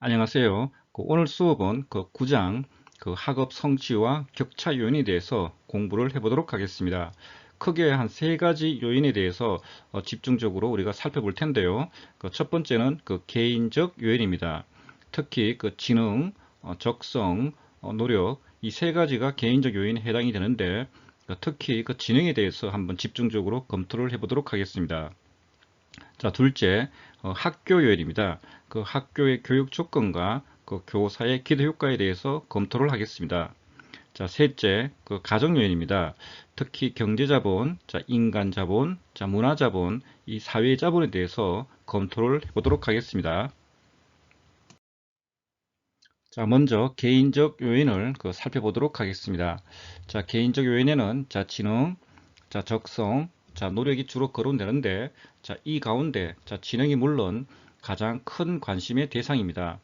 안녕하세요. 오늘 수업은 9장 학업 성취와 격차 요인에 대해서 공부를 해보도록 하겠습니다. 크게 한 세 가지 요인에 대해서 집중적으로 우리가 살펴볼 텐데요. 첫 번째는 개인적 요인입니다. 특히 지능, 적성, 노력 이 세 가지가 개인적 요인에 해당이 되는데 특히 지능에 대해서 한번 집중적으로 검토를 해보도록 하겠습니다. 자, 둘째, 학교 요일입니다. 학교의 교육 조건과 교사의 기대 효과에 대해서 검토를 하겠습니다. 자, 셋째, 가정 요인입니다. 특히 경제자본, 자, 인간자본, 자, 문화자본, 이 사회자본에 대해서 검토를 해보도록 하겠습니다. 자, 먼저 개인적 요인을 살펴보도록 하겠습니다. 자, 개인적 요인에는 자, 지능, 자, 적성, 자, 노력이 주로 거론되는데, 자, 이 가운데, 자, 지능이 물론 가장 큰 관심의 대상입니다.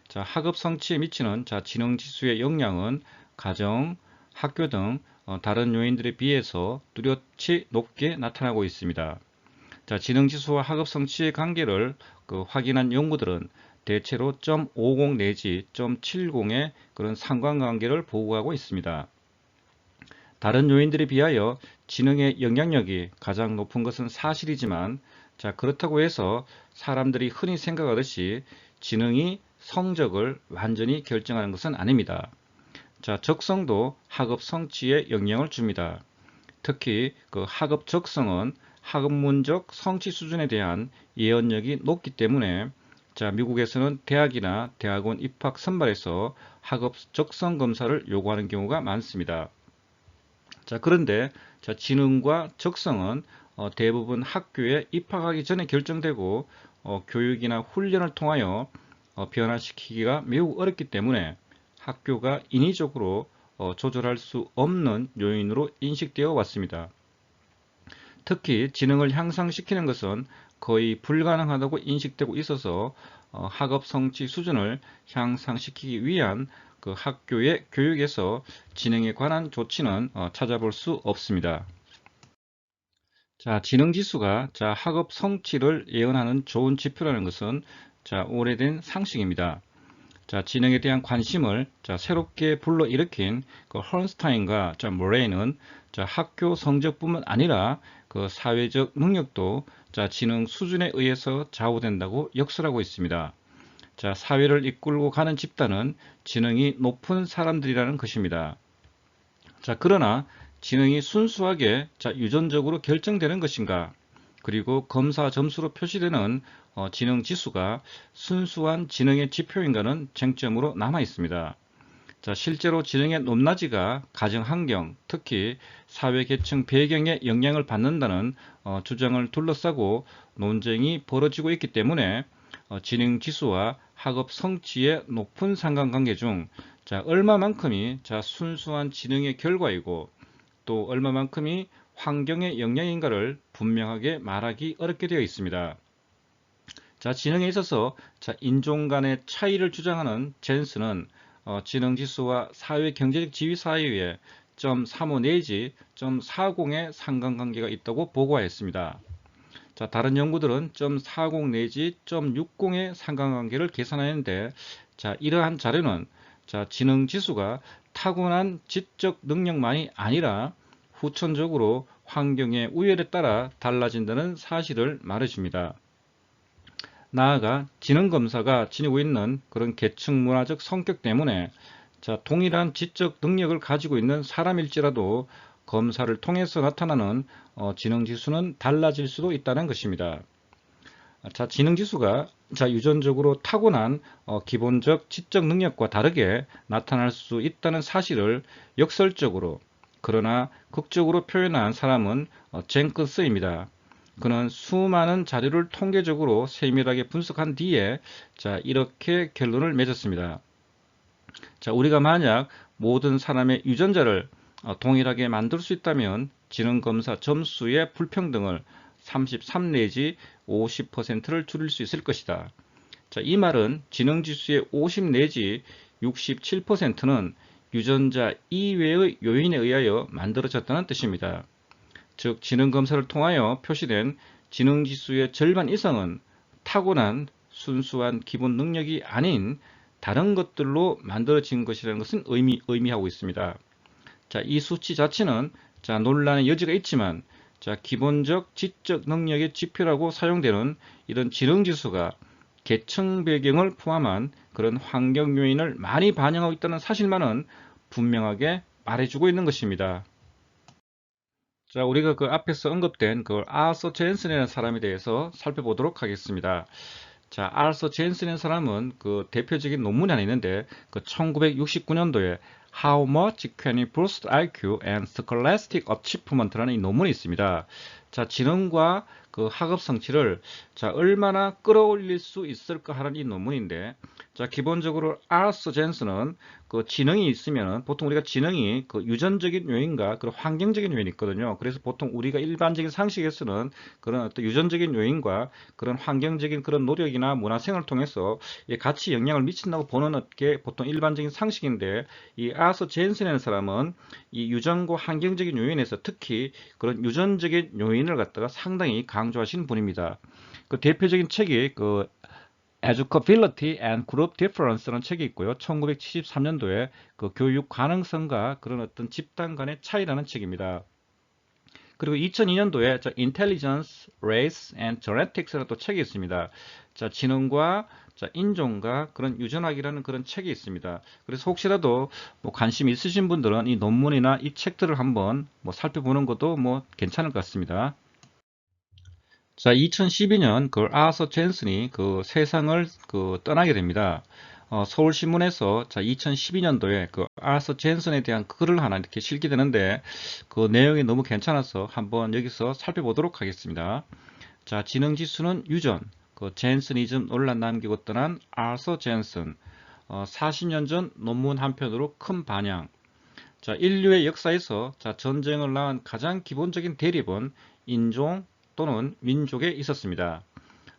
자, 학업 성취에 미치는 자, 지능 지수의 영향은 가정, 학교 등 다른 요인들에 비해서 뚜렷이 높게 나타나고 있습니다. 자, 지능 지수와 학업 성취의 관계를 확인한 연구들은 대체로 0.50 내지 0.70의 그런 상관관계를 보고하고 있습니다. 다른 요인들에 비하여 지능의 영향력이 가장 높은 것은 사실이지만, 자, 그렇다고 해서 사람들이 흔히 생각하듯이 지능이 성적을 완전히 결정하는 것은 아닙니다. 자, 적성도 학업 성취에 영향을 줍니다. 특히 학업 적성은 학문적 성취 수준에 대한 예언력이 높기 때문에, 자, 미국에서는 대학이나 대학원 입학 선발에서 학업 적성 검사를 요구하는 경우가 많습니다. 자, 그런데 자, 지능과 적성은 대부분 학교에 입학하기 전에 결정되고 교육이나 훈련을 통하여 변화시키기가 매우 어렵기 때문에 학교가 인위적으로 조절할 수 없는 요인으로 인식되어 왔습니다. 특히 지능을 향상시키는 것은 거의 불가능하다고 인식되고 있어서 학업 성취 수준을 향상시키기 위한 학교의 교육에서 지능에 관한 조치는 찾아볼 수 없습니다. 자, 지능 지수가 자, 학업 성취를 예언하는 좋은 지표라는 것은 자, 오래된 상식입니다. 자, 지능에 대한 관심을 자, 새롭게 불러일으킨 헐스타인과 자, 모레이는 자, 학교 성적뿐만 아니라 사회적 능력도 자, 지능 수준에 의해서 좌우된다고 역설하고 있습니다. 자, 사회를 이끌고 가는 집단은 지능이 높은 사람들이라는 것입니다. 자, 그러나 지능이 순수하게 자, 유전적으로 결정되는 것인가? 그리고 검사 점수로 표시되는 지능 지수가 순수한 지능의 지표인가는 쟁점으로 남아 있습니다. 자, 실제로 지능의 높낮이가 가정 환경, 특히 사회 계층 배경에 영향을 받는다는 주장을 둘러싸고 논쟁이 벌어지고 있기 때문에 지능 지수와 학업 성취의 높은 상관관계 중 자, 얼마만큼이 자, 순수한 지능의 결과이고 또 얼마만큼이 환경의 영향인가를 분명하게 말하기 어렵게 되어 있습니다. 자, 지능에 있어서 자, 인종 간의 차이를 주장하는 젠스는 지능지수와 사회 경제적 지위 사이에 0.35 내지 0.40의 상관관계가 있다고 보고하였습니다. 자, 다른 연구들은 0.40 내지 0.60의 상관관계를 계산하는데, 자, 이러한 자료는 자, 지능 지수가 타고난 지적 능력만이 아니라 후천적으로 환경의 우열에 따라 달라진다는 사실을 말해줍니다. 나아가 지능검사가 지니고 있는 그런 계층 문화적 성격 때문에 자, 동일한 지적 능력을 가지고 있는 사람일지라도 검사를 통해서 나타나는 지능지수는 달라질 수도 있다는 것입니다. 자, 지능지수가 자, 유전적으로 타고난 기본적 지적 능력과 다르게 나타날 수 있다는 사실을 역설적으로 그러나 극적으로 표현한 사람은 젠크스입니다. 그는 수많은 자료를 통계적으로 세밀하게 분석한 뒤에 자, 이렇게 결론을 맺었습니다. 자, 우리가 만약 모든 사람의 유전자를 동일하게 만들 수 있다면 지능검사 점수의 불평등을 33 내지 50%를 줄일 수 있을 것이다. 자, 이 말은 지능지수의 50 내지 67%는 유전자 이외의 요인에 의하여 만들어졌다는 뜻입니다. 즉, 지능검사를 통하여 표시된 지능지수의 절반 이상은 타고난 순수한 기본 능력이 아닌 다른 것들로 만들어진 것이라는 것은 의미하고 있습니다. 자, 이 수치 자체는 자, 논란의 여지가 있지만 자, 기본적 지적 능력의 지표라고 사용되는 이런 지능지수가 계층 배경을 포함한 그런 환경 요인을 많이 반영하고 있다는 사실만은 분명하게 말해주고 있는 것입니다. 자, 우리가 그 앞에서 언급된 그 아서 젠슨이라는 사람에 대해서 살펴보도록 하겠습니다. 자, 알서 젠슨이라는 사람은 그 대표적인 논문이 하나 있는데 그 1969년도에 How much can we boost IQ and scholastic achievement라는 이 논문이 있습니다. 자, 지능과 그 학업 성취를 자, 얼마나 끌어올릴 수 있을까 하는 이 논문인데 자, 기본적으로 알서 젠슨은 그 지능이 있으면 보통 우리가 지능이 그 유전적인 요인과 그 환경적인 요인이 있거든요. 그래서 보통 우리가 일반적인 상식에서는 그런 어떤 유전적인 요인과 그런 환경적인 그런 노력이나 문화생활을 통해서 같이 영향을 미친다고 보는 게 보통 일반적인 상식인데 이 아서 젠슨이라는 사람은 이 유전과 환경적인 요인에서 특히 그런 유전적인 요인을 갖다가 상당히 강조하신 분입니다. 그 대표적인 책이 그 Educability and Group Difference라는 책이 있고요. 1973년도에 그 교육 가능성과 그런 어떤 집단 간의 차이라는 책입니다. 그리고 2002년도에 Intelligence, Race and Genetics라는 또 책이 있습니다. 자, 지능과 자, 인종과 그런 유전학이라는 그런 책이 있습니다. 그래서 혹시라도 뭐 관심 있으신 분들은 이 논문이나 이 책들을 한번 뭐 살펴보는 것도 뭐 괜찮을 것 같습니다. 자, 2012년 그 아서 젠슨이 그 세상을 그 떠나게 됩니다. 서울신문에서 자, 2012년도에 그 아서 젠슨에 대한 글을 하나 이렇게 실게 되는데 그 내용이 너무 괜찮아서 한번 여기서 살펴보도록 하겠습니다. 자, 지능지수는 유전, 그 젠슨이즘 논란 남기고 떠난 아서 젠슨, 40년 전 논문 한 편으로 큰 반향. 자, 인류의 역사에서 자, 전쟁을 낳은 가장 기본적인 대립은 인종 또는 민족에 있었습니다.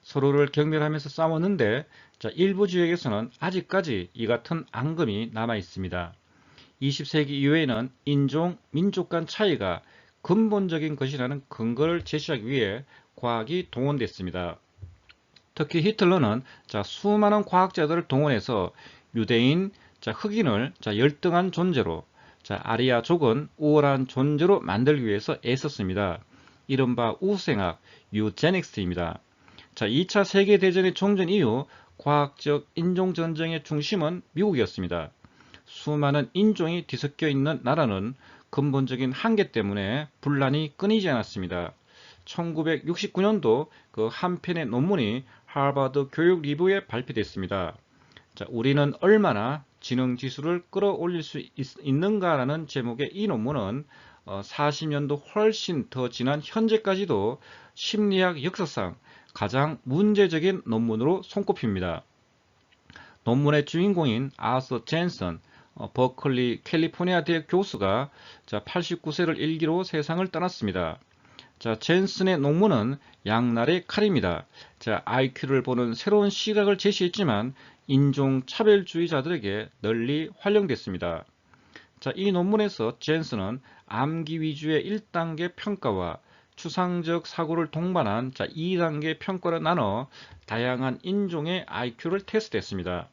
서로를 경멸하면서 싸웠는데 자, 일부 지역에서는 아직까지 이 같은 앙금이 남아 있습니다. 20세기 이후에는 인종, 민족 간 차이가 근본적인 것이라는 근거를 제시하기 위해 과학이 동원됐습니다. 특히 히틀러는 자, 수많은 과학자들을 동원해서 유대인, 자, 흑인을 자, 열등한 존재로 자, 아리아족은 우월한 존재로 만들기 위해서 애썼습니다. 이른바 우생학, 유제닉스입니다. 자, 2차 세계대전의 종전 이후 과학적 인종전쟁의 중심은 미국이었습니다. 수많은 인종이 뒤섞여 있는 나라는 근본적인 한계 때문에 분란이 끊이지 않았습니다. 1969년도 그 한 편의 논문이 하버드 교육 리뷰에 발표됐습니다. 자, 우리는 얼마나 지능 지수를 끌어올릴 수 있는가라는 제목의 이 논문은 40년도 훨씬 더 지난 현재까지도 심리학 역사상 가장 문제적인 논문으로 손꼽힙니다. 논문의 주인공인 아서 젠슨, 버클리 캘리포니아 대학 교수가 89세를 일기로 세상을 떠났습니다. 자, 젠슨의 논문은 양날의 칼입니다. 자, IQ를 보는 새로운 시각을 제시했지만 인종차별주의자들에게 널리 활용됐습니다. 자, 이 논문에서 젠슨은 암기 위주의 1단계 평가와 추상적 사고를 동반한 2단계 평가를 나눠 다양한 인종의 IQ를 테스트했습니다.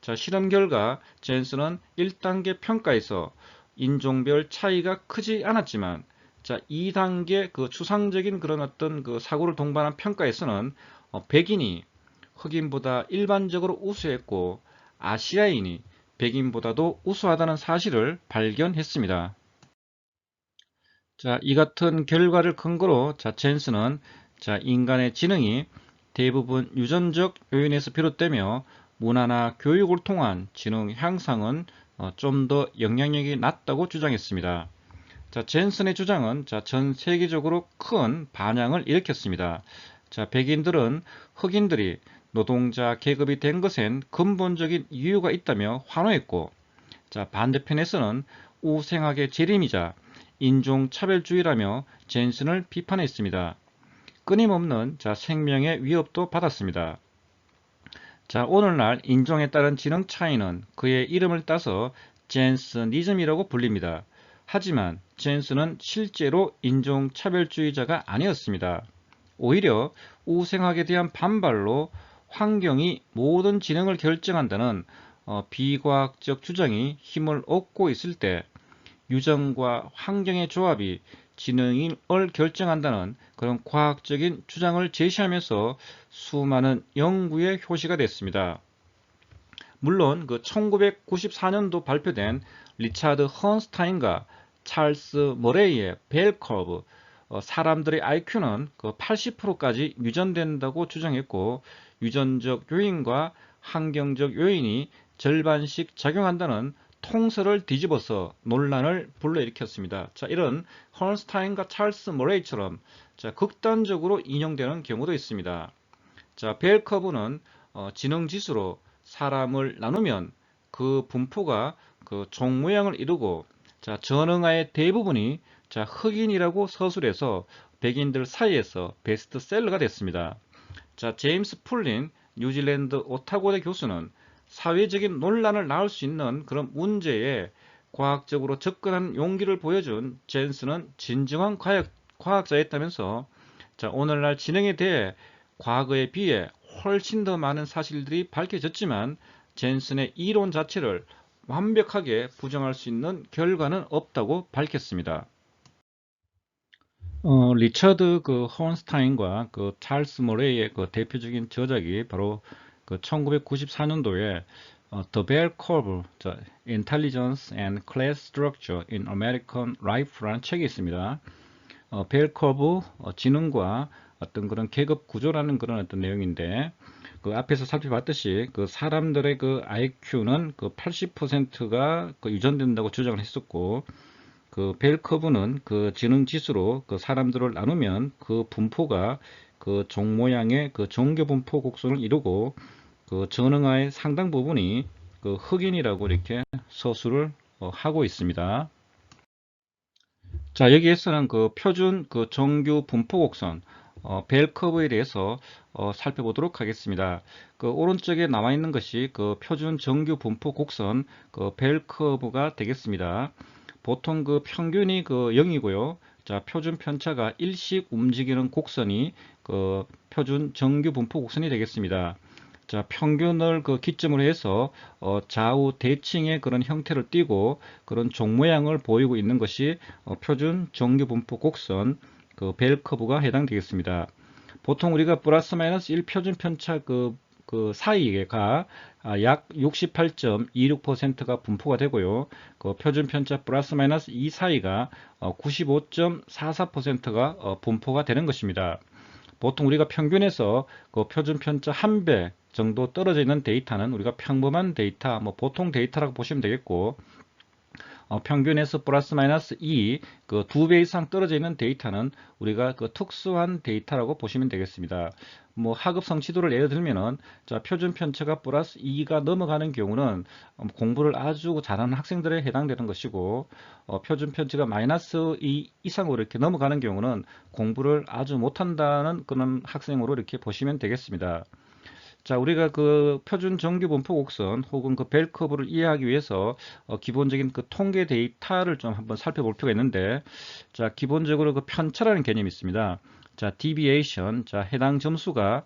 자, 실험 결과 젠슨은 1단계 평가에서 인종별 차이가 크지 않았지만 자, 2단계 그 추상적인 그런 어떤 그 사고를 동반한 평가에서는 백인이 흑인보다 일반적으로 우수했고 아시아인이 백인보다도 우수하다는 사실을 발견했습니다. 자, 이 같은 결과를 근거로 자, 젠슨은 자, 인간의 지능이 대부분 유전적 요인에서 비롯되며 문화나 교육을 통한 지능 향상은 좀 더 영향력이 낮다고 주장했습니다. 자, 젠슨의 주장은 자, 전 세계적으로 큰 반향을 일으켰습니다. 자, 백인들은 흑인들이 노동자 계급이 된 것엔 근본적인 이유가 있다며 환호했고, 자, 반대편에서는 우생학의 재림이자 인종차별주의라며 젠슨을 비판했습니다. 끊임없는 자, 생명의 위협도 받았습니다. 자, 오늘날 인종에 따른 지능 차이는 그의 이름을 따서 젠슨이즘이라고 불립니다. 하지만 젠슨은 실제로 인종차별주의자가 아니었습니다. 오히려 우생학에 대한 반발로 환경이 모든 지능을 결정한다는 비과학적 주장이 힘을 얻고 있을 때, 유전과 환경의 조합이 지능을 결정한다는 그런 과학적인 주장을 제시하면서 수많은 연구의 효시가 됐습니다. 물론 그 1994년도 발표된 리차드 헌스타인과 찰스 머레이의 벨 커브, 사람들의 IQ는 그 80%까지 유전된다고 주장했고, 유전적 요인과 환경적 요인이 절반씩 작용한다는 통설을 뒤집어서 논란을 불러일으켰습니다. 자, 이런 헌스타인과 찰스 머레이처럼 극단적으로 인용되는 경우도 있습니다. 자, 벨 커브는 지능 지수로 사람을 나누면 그 분포가 그 종 모양을 이루고, 자, 전응아의 대부분이 흑인이라고 서술해서 백인들 사이에서 베스트셀러가 됐습니다. 자, 제임스 풀린 뉴질랜드 오타고대 교수는 사회적인 논란을 낳을 수 있는 그런 문제에 과학적으로 접근하는 용기를 보여준 젠슨은 진정한 과학자였다면서, 자, 오늘날 지능에 대해 과거에 비해 훨씬 더 많은 사실들이 밝혀졌지만 젠슨의 이론 자체를 완벽하게 부정할 수 있는 결과는 없다고 밝혔습니다. 리처드 그 헌스타인과 그 찰스 모레이의 그 대표적인 저작이 바로 그 1994년도에 The Bell Curve, Intelligence and Class Structure in American Life라는 책이 있습니다. 벨 커브, 지능과 어떤 그런 계급 구조라는 그런 어떤 내용인데, 그 앞에서 살펴봤듯이 그 사람들의 그 IQ는 그 80%가 그 유전된다고 주장을 했었고, 그 벨 커브는 그 지능 지수로 그 사람들을 나누면 그 분포가 그 종 모양의 그 정교 분포 곡선을 이루고, 그 전응아의 상당 부분이 그 흑인이라고 이렇게 서술을 하고 있습니다. 자, 여기에서는 그 표준 그 정규 분포 곡선 벨 커브에 대해서 살펴보도록 하겠습니다. 그 오른쪽에 나와 있는 것이 그 표준 정규 분포 곡선 그 벨 커브가 되겠습니다. 보통 그 평균이 그 0이고요. 자, 표준 편차가 일씩 움직이는 곡선이 그 표준 정규 분포 곡선이 되겠습니다. 자, 평균을 그 기점으로 해서 좌우 대칭의 그런 형태를 띠고 그런 종 모양을 보이고 있는 것이 표준 정규 분포 곡선 그 벨 커브가 해당되겠습니다. 보통 우리가 플러스 마이너스 1 표준 편차 그 사이가 약 68.26%가 분포가 되고요. 그 표준 편차 플러스 마이너스 2 사이가 95.44%가 분포가 되는 것입니다. 보통 우리가 평균에서 그 표준 편차 1배 정도 떨어져 있는 데이터는 우리가 평범한 데이터, 뭐 보통 데이터라고 보시면 되겠고, 평균에서 플러스 마이너스 2, 그 2배 이상 떨어져 있는 데이터는 우리가 그 특수한 데이터라고 보시면 되겠습니다. 뭐 학업 성취도를 예를 들면은, 자, 표준 편차가 플러스 2가 넘어가는 경우는 공부를 아주 잘하는 학생들에 해당되는 것이고, 표준 편차가 마이너스 2 이상으로 이렇게 넘어가는 경우는 공부를 아주 못한다는 그런 학생으로 이렇게 보시면 되겠습니다. 자, 우리가 그 표준 정규 분포 곡선 혹은 그 벨 커브를 이해하기 위해서 기본적인 그 통계 데이터를 좀 한번 살펴볼 필요가 있는데, 자, 기본적으로 그 편차라는 개념이 있습니다. 자, deviation, 자, 해당 점수가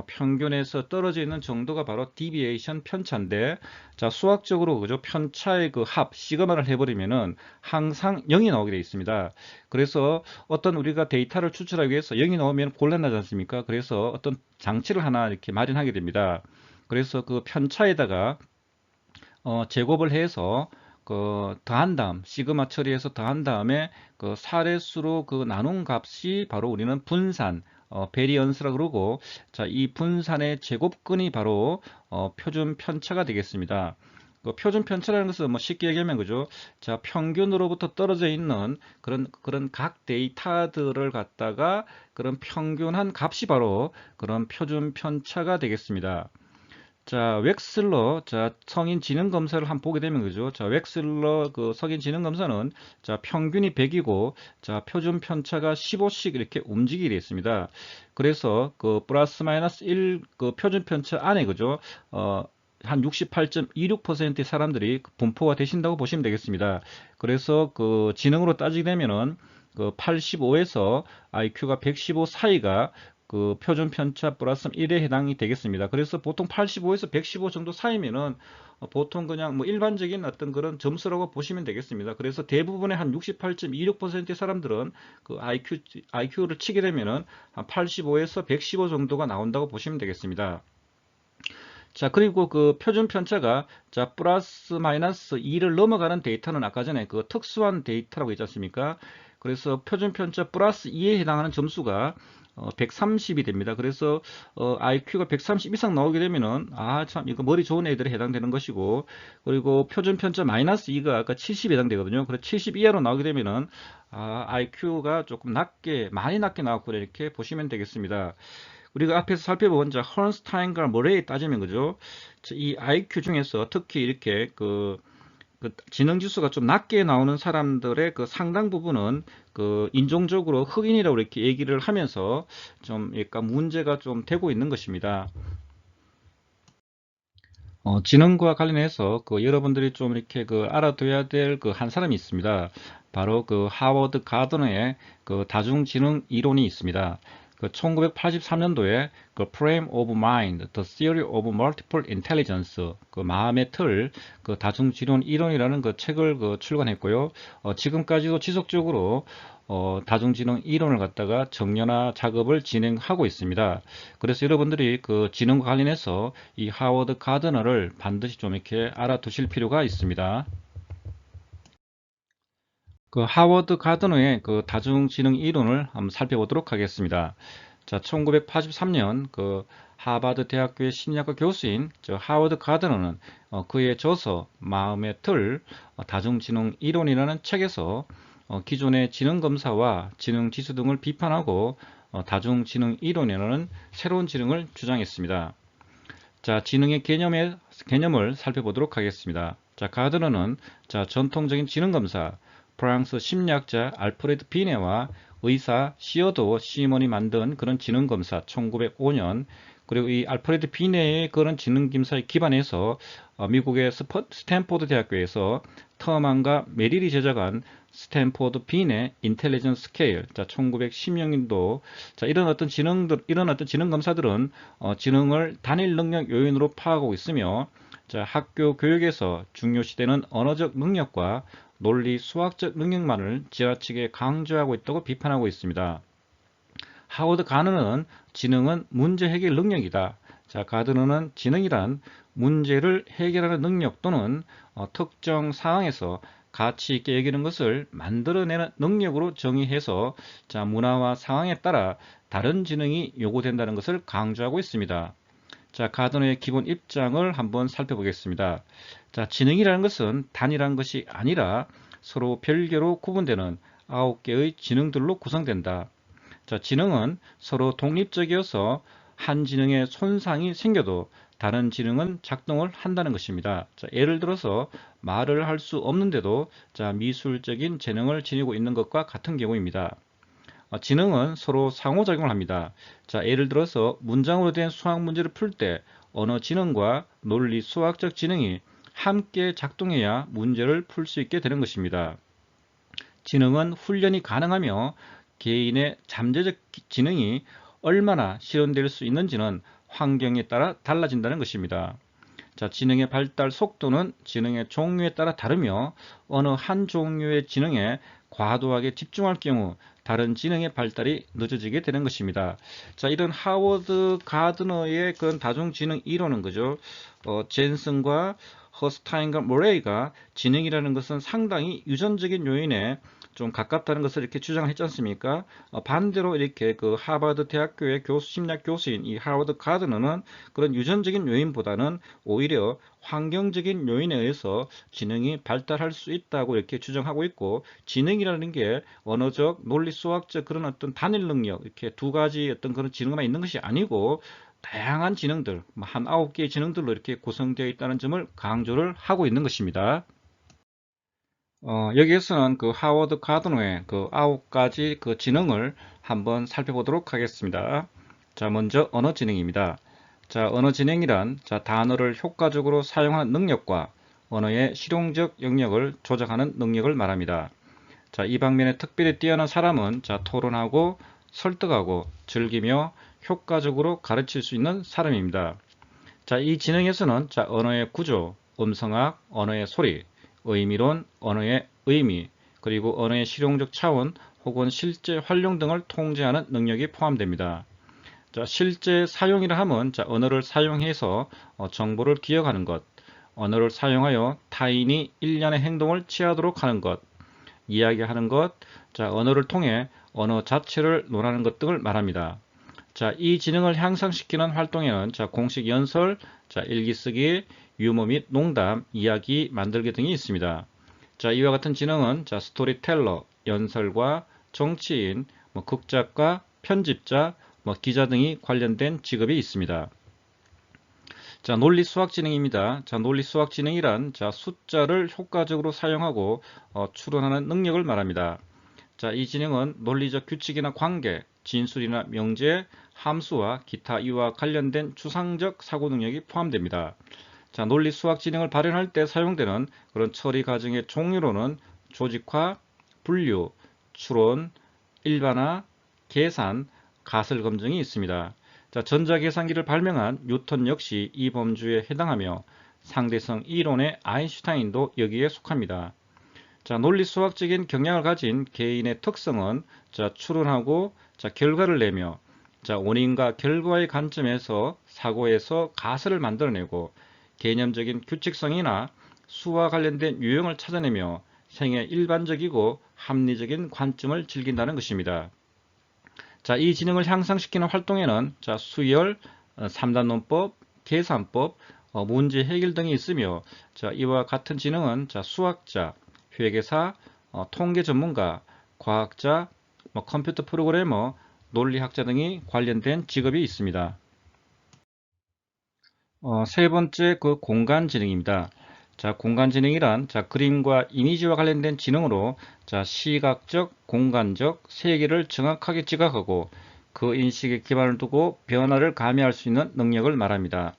평균에서 떨어져 있는 정도가 바로 deviation 편차인데, 자, 수학적으로 그죠, 편차의 그 합 시그마를 해버리면은 항상 0이 나오게 되어 있습니다. 그래서 어떤 우리가 데이터를 추출하기 위해서 0이 나오면 곤란하지 않습니까? 그래서 어떤 장치를 하나 이렇게 마련하게 됩니다. 그래서 그 편차에다가 제곱을 해서 그 더한 다음 시그마 처리해서 더한 다음에 그 사례수로 그 나눈 값이 바로 우리는 분산 베리언스라 그러고, 자, 이 분산의 제곱근이 바로 표준 편차가 되겠습니다. 그 표준 편차라는 것은 뭐 쉽게 얘기하면 그죠, 자, 평균으로부터 떨어져 있는 그런 각 데이터들을 갖다가 그런 평균한 값이 바로 그런 표준 편차가 되겠습니다. 자, 웩슬러, 자, 성인 지능 검사를 한번 보게 되면 그죠? 자, 웩슬러 그 성인 지능 검사는 자, 평균이 100이고, 자, 표준 편차가 15씩 이렇게 움직이게 되어 있습니다. 그래서 그 플러스 마이너스 1 그 표준 편차 안에 그죠? 한 68.26%의 사람들이 분포가 되신다고 보시면 되겠습니다. 그래서 그 지능으로 따지게 되면은 그 85에서 IQ가 115 사이가 그 표준 편차 플러스 1에 해당이 되겠습니다. 그래서 보통 85에서 115 정도 사이면은 보통 그냥 뭐 일반적인 어떤 그런 점수라고 보시면 되겠습니다. 그래서 대부분의 한 68.26%의 사람들은 그 IQ를 치게 되면은 한 85에서 115 정도가 나온다고 보시면 되겠습니다. 자, 그리고 그 표준 편차가 자, 플러스 마이너스 2를 넘어가는 데이터는 아까 전에 그 특수한 데이터라고 했지 않습니까? 그래서 표준 편차 플러스 2에 해당하는 점수가 130이 됩니다. 그래서 IQ가 130 이상 나오게 되면은 참 이거 머리 좋은 애들에 해당되는 것이고, 그리고 표준 편차 마이너스 2가 아까 70에 해당되거든요. 그래서 70 이하로 나오게 되면은 IQ가 조금 많이 낮게 나왔고 이렇게 보시면 되겠습니다. 우리가 앞에서 살펴본 헐스타인과 머레이 따지면 그죠? 이 IQ 중에서 특히 이렇게 그 지능 지수가 좀 낮게 나오는 사람들의 그 상당 부분은 그 인종적으로 흑인이라고 이렇게 얘기를 하면서 좀 약간 문제가 좀 되고 있는 것입니다. 지능과 관련해서 그 여러분들이 좀 이렇게 그 알아둬야 될 그 한 사람이 있습니다. 바로 그 하워드 가드너의 그 다중지능 이론이 있습니다. 그 1983년도에 그 Frame of Mind, The Theory of Multiple Intelligence, 그 마음의 틀, 그 다중지능 이론이라는 그 책을 그 출간했고요. 지금까지도 지속적으로 다중지능 이론을 갖다가 정연화 작업을 진행하고 있습니다. 그래서 여러분들이 그 지능과 관련해서 이 하워드 가드너를 반드시 좀 이렇게 알아두실 필요가 있습니다. 그 하워드 가드너의 그 다중지능 이론을 한번 살펴보도록 하겠습니다. 자, 1983년 그 하버드 대학교의 심리학과 교수인 하워드 가드너는 그의 저서 마음의 틀 다중지능 이론이라는 책에서 기존의 지능 검사와 지능 지수 등을 비판하고 다중지능 이론이라는 새로운 지능을 주장했습니다. 자, 지능의 개념을 살펴보도록 하겠습니다. 자, 가드너는 전통적인 지능 검사, 프랑스 심리학자 알프레드 비네와 의사 시어도 시먼이 만든 그런 지능 검사 1905년, 그리고 이 알프레드 비네의 그런 지능 검사에 기반해서 미국의 스탠포드 대학교에서 터만과 메릴이 제작한 스탠포드 비네 인텔리전스 스케일, 자, 1916년도. 자, 이런 어떤 지능 검사들은 지능을 단일 능력 요인으로 파악하고 있으며, 자, 학교 교육에서 중요시되는 언어적 능력과 논리 수학적 능력만을 지나치게 강조하고 있다고 비판하고 있습니다. 하워드 가드너는 지능은 문제 해결 능력이다. 자, 가드너는 지능이란 문제를 해결하는 능력 또는 특정 상황에서 가치 있게 여기는 것을 만들어내는 능력으로 정의해서 자, 문화와 상황에 따라 다른 지능이 요구된다는 것을 강조하고 있습니다. 자, 가드너의 기본 입장을 한번 살펴보겠습니다. 자, 지능이라는 것은 단일한 것이 아니라 서로 별개로 구분되는 9개의 지능들로 구성된다. 자, 지능은 서로 독립적이어서 한 지능에 손상이 생겨도 다른 지능은 작동을 한다는 것입니다. 자, 예를 들어서 말을 할 수 없는데도 자, 미술적인 재능을 지니고 있는 것과 같은 경우입니다. 지능은 서로 상호작용을 합니다. 자, 예를 들어서 문장으로 된 수학 문제를 풀 때 언어 지능과 논리 수학적 지능이 함께 작동해야 문제를 풀 수 있게 되는 것입니다. 지능은 훈련이 가능하며 개인의 잠재적 지능이 얼마나 실현될 수 있는지는 환경에 따라 달라진다는 것입니다. 자, 지능의 발달 속도는 지능의 종류에 따라 다르며 어느 한 종류의 지능에 과도하게 집중할 경우 다른 지능의 발달이 늦어지게 되는 것입니다. 자, 이런 하워드 가드너의 그런 다중지능 이론은 그죠? 젠슨과 허스타인과 모레이가 지능이라는 것은 상당히 유전적인 요인에 좀 가깝다는 것을 이렇게 주장을 했지 않습니까? 반대로 이렇게 그 하버드 대학교의 심리학 교수인 이 하워드 가드너는 그런 유전적인 요인보다는 오히려 환경적인 요인에 의해서 지능이 발달할 수 있다고 이렇게 주장하고 있고, 지능이라는 게 언어적, 논리 수학적 그런 어떤 단일 능력, 이렇게 두 가지 어떤 그런 지능만 있는 것이 아니고 다양한 지능들, 한 9개의 지능들로 이렇게 구성되어 있다는 점을 강조를 하고 있는 것입니다. 여기에서는 그 하워드 가드너의 그 9가지 그 지능을 한번 살펴보도록 하겠습니다. 자, 먼저 언어 지능입니다. 자, 언어 지능이란 자, 단어를 효과적으로 사용하는 능력과 언어의 실용적 영역을 조작하는 능력을 말합니다. 자, 이 방면에 특별히 뛰어난 사람은 자, 토론하고 설득하고 즐기며 효과적으로 가르칠 수 있는 사람입니다. 자, 이 지능에서는 자, 언어의 구조, 음성학, 언어의 소리, 의미론, 언어의 의미, 그리고 언어의 실용적 차원 혹은 실제 활용 등을 통제하는 능력이 포함됩니다. 자, 실제 사용이라 하면 자, 언어를 사용해서 정보를 기억하는 것, 언어를 사용하여 타인이 일련의 행동을 취하도록 하는 것, 이야기하는 것, 자, 언어를 통해 언어 자체를 논하는 것 등을 말합니다. 자, 이 지능을 향상시키는 활동에는 자, 공식 연설, 자, 일기 쓰기, 유머 및 농담, 이야기 만들기 등이 있습니다. 자, 이와 같은 지능은 자, 스토리텔러, 연설가, 정치인, 극작가, 편집자, 기자 등이 관련된 직업이 있습니다. 자, 논리수학지능입니다. 자, 논리수학지능이란 자, 숫자를 효과적으로 사용하고 추론하는 능력을 말합니다. 자, 이 지능은 논리적 규칙이나 관계, 진술이나 명제, 함수와 기타 이와 관련된 추상적 사고 능력이 포함됩니다. 자, 논리 수학 지능을 발현할 때 사용되는 그런 처리 과정의 종류로는 조직화, 분류, 추론, 일반화, 계산, 가설 검증이 있습니다. 자, 전자계산기를 발명한 뉴턴 역시 이 범주에 해당하며 상대성 이론의 아인슈타인도 여기에 속합니다. 자, 논리 수학적인 경향을 가진 개인의 특성은 자, 추론하고 자, 결과를 내며 자, 원인과 결과의 관점에서 사고에서 가설을 만들어내고 개념적인 규칙성이나 수와 관련된 유형을 찾아내며 생애 일반적이고 합리적인 관점을 즐긴다는 것입니다. 자, 이 지능을 향상시키는 활동에는 자, 수열, 3단 논법, 계산법, 문제 해결 등이 있으며 자, 이와 같은 지능은 자, 수학자, 회계사, 통계 전문가, 과학자, 컴퓨터 프로그래머, 논리학자 등이 관련된 직업이 있습니다. 세 번째 그 공간지능입니다. 자, 공간지능이란 자, 그림과 이미지와 관련된 지능으로 자, 시각적, 공간적 세계를 정확하게 지각하고 그 인식에 기반을 두고 변화를 가미할 수 있는 능력을 말합니다.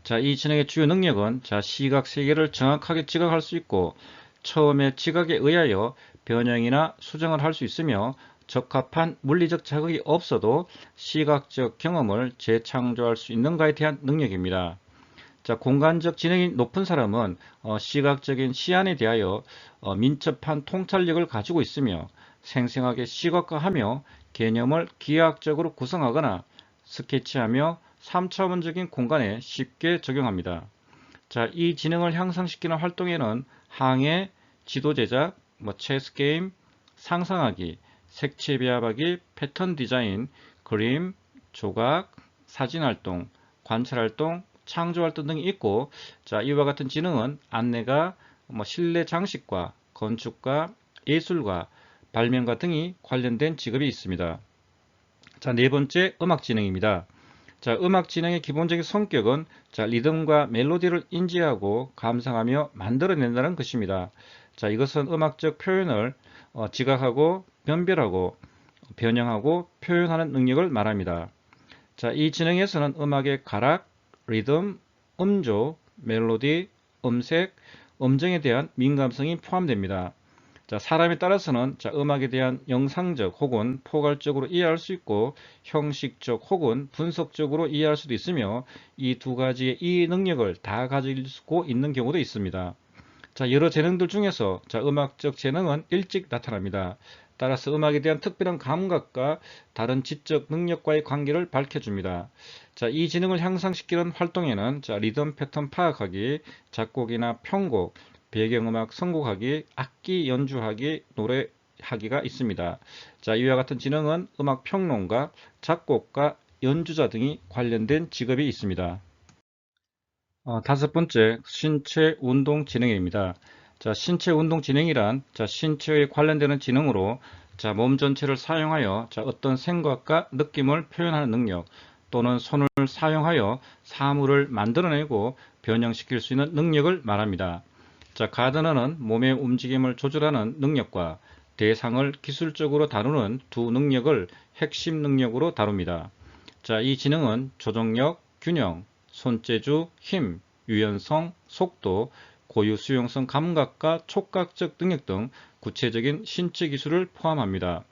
자, 이 지능의 주요 능력은 자, 시각 세계를 정확하게 지각할 수 있고 처음에 지각에 의하여 변형이나 수정을 할 수 있으며 적합한 물리적 자극이 없어도 시각적 경험을 재창조할 수 있는가에 대한 능력입니다. 자, 공간적 지능이 높은 사람은 시각적인 시안에 대하여 민첩한 통찰력을 가지고 있으며 생생하게 시각화하며 개념을 기하학적으로 구성하거나 스케치하며 3차원적인 공간에 쉽게 적용합니다. 자, 이 지능을 향상시키는 활동에는 항해, 지도 제작, 체스 게임, 상상하기, 색채 배합하기, 패턴 디자인, 그림, 조각, 사진 활동, 관찰 활동, 창조 활동 등이 있고, 자, 이와 같은 지능은 안내가, 실내 장식과 건축과 예술과 발명가 등이 관련된 직업이 있습니다. 자, 네 번째 음악 지능입니다. 자, 음악 진행의 기본적인 성격은 자, 리듬과 멜로디를 인지하고 감상하며 만들어낸다는 것입니다. 자, 이것은 음악적 표현을 지각하고 변별하고 변형하고 표현하는 능력을 말합니다. 자, 이 진행에서는 음악의 가락, 리듬, 음조, 멜로디, 음색, 음정에 대한 민감성이 포함됩니다. 자, 사람에 따라서는 자, 음악에 대한 영상적 혹은 포괄적으로 이해할 수 있고 형식적 혹은 분석적으로 이해할 수도 있으며 이 두 가지의 이해 능력을 다 가지고 있는 경우도 있습니다. 자, 여러 재능들 중에서 자, 음악적 재능은 일찍 나타납니다. 따라서 음악에 대한 특별한 감각과 다른 지적 능력과의 관계를 밝혀줍니다. 자, 이 지능을 향상시키는 활동에는 자, 리듬 패턴 파악하기, 작곡이나 편곡, 배경음악 선곡하기, 악기 연주하기, 노래하기가 있습니다. 자, 이와 같은 지능은 음악 평론가, 작곡가, 연주자 등이 관련된 직업이 있습니다. 다섯 번째, 신체 운동 지능입니다. 자, 신체 운동 지능이란 자, 신체에 관련되는 지능으로 자, 몸 전체를 사용하여 자, 어떤 생각과 느낌을 표현하는 능력 또는 손을 사용하여 사물을 만들어내고 변형시킬 수 있는 능력을 말합니다. 자, 가드너는 몸의 움직임을 조절하는 능력과 대상을 기술적으로 다루는 두 능력을 핵심 능력으로 다룹니다. 자, 이 지능은 조종력, 균형, 손재주, 힘, 유연성, 속도, 고유 수용성 감각과 촉각적 능력 등 구체적인 신체 기술을 포함합니다.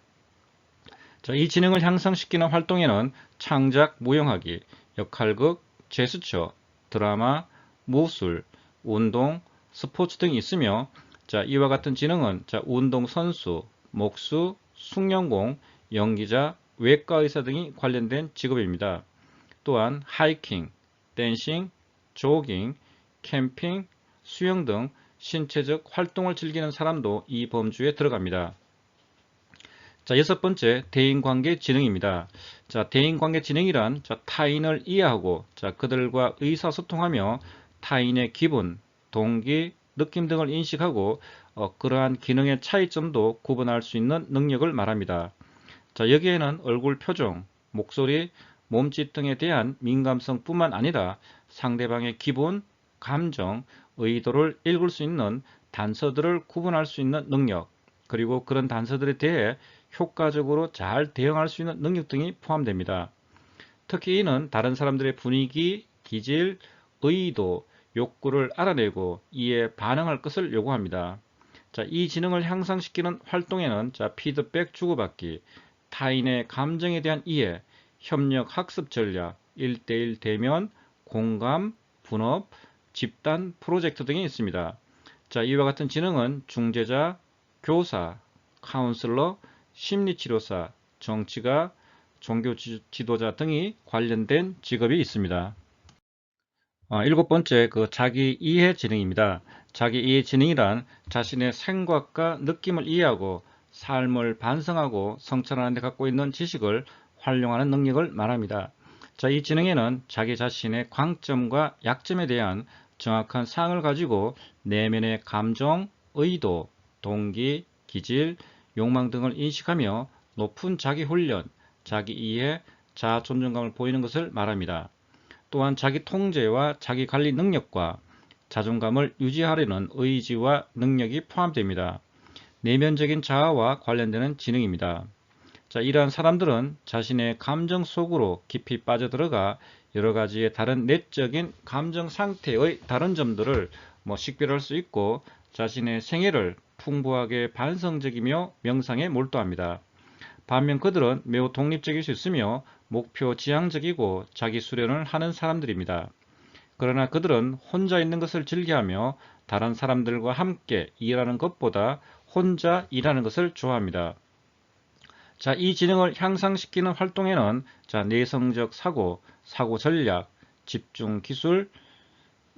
자, 이 지능을 향상시키는 활동에는 창작, 무용하기, 역할극, 제스처, 드라마, 무술, 운동, 스포츠 등이 있으며, 자, 이와 같은 지능은 자, 운동선수, 목수, 숭늉공, 연기자, 외과 의사 등이 관련된 직업입니다. 또한 하이킹, 댄싱, 조깅, 캠핑, 수영 등 신체적 활동을 즐기는 사람도 이 범주에 들어갑니다. 자, 여섯 번째, 대인관계 지능입니다. 자, 대인관계 지능이란 자, 타인을 이해하고 자, 그들과 의사소통하며 타인의 기분, 동기, 느낌 등을 인식하고 그러한 기능의 차이점도 구분할 수 있는 능력을 말합니다. 자, 여기에는 얼굴 표정, 목소리, 몸짓 등에 대한 민감성뿐만 아니라 상대방의 기분, 감정, 의도를 읽을 수 있는 단서들을 구분할 수 있는 능력, 그리고 그런 단서들에 대해 효과적으로 잘 대응할 수 있는 능력 등이 포함됩니다. 특히 이는 다른 사람들의 분위기, 기질, 의도, 욕구를 알아내고 이에 반응할 것을 요구합니다. 자, 이 지능을 향상시키는 활동에는 자, 피드백 주고받기, 타인의 감정에 대한 이해, 협력 학습 전략, 1대1 대면, 공감, 분업, 집단 프로젝트 등이 있습니다. 자, 이와 같은 지능은 중재자, 교사, 카운슬러, 심리치료사, 정치가, 종교 지도자 등이 관련된 직업이 있습니다. 일곱 번째, 자기 이해 지능입니다. 자기 이해 지능이란 자신의 생각과 느낌을 이해하고 삶을 반성하고 성찰하는 데 갖고 있는 지식을 활용하는 능력을 말합니다. 자, 이 지능에는 자기 자신의 강점과 약점에 대한 정확한 사항을 가지고 내면의 감정, 의도, 동기, 기질, 욕망 등을 인식하며 높은 자기 훈련, 자기 이해, 자아 존중감을 보이는 것을 말합니다. 또한 자기 통제와 자기 관리 능력과 자존감을 유지하려는 의지와 능력이 포함됩니다. 내면적인 자아와 관련되는 지능입니다. 자, 이러한 사람들은 자신의 감정 속으로 깊이 빠져들어가 여러 가지의 다른 내적인 감정 상태의 다른 점들을 식별할 수 있고 자신의 생애를 풍부하게 반성적이며 명상에 몰두합니다. 반면 그들은 매우 독립적일 수 있으며 목표 지향적이고 자기 수련을 하는 사람들입니다. 그러나 그들은 혼자 있는 것을 즐겨하며 다른 사람들과 함께 일하는 것보다 혼자 일하는 것을 좋아합니다. 자, 이 지능을 향상시키는 활동에는 자, 내성적 사고, 사고 전략, 집중 기술,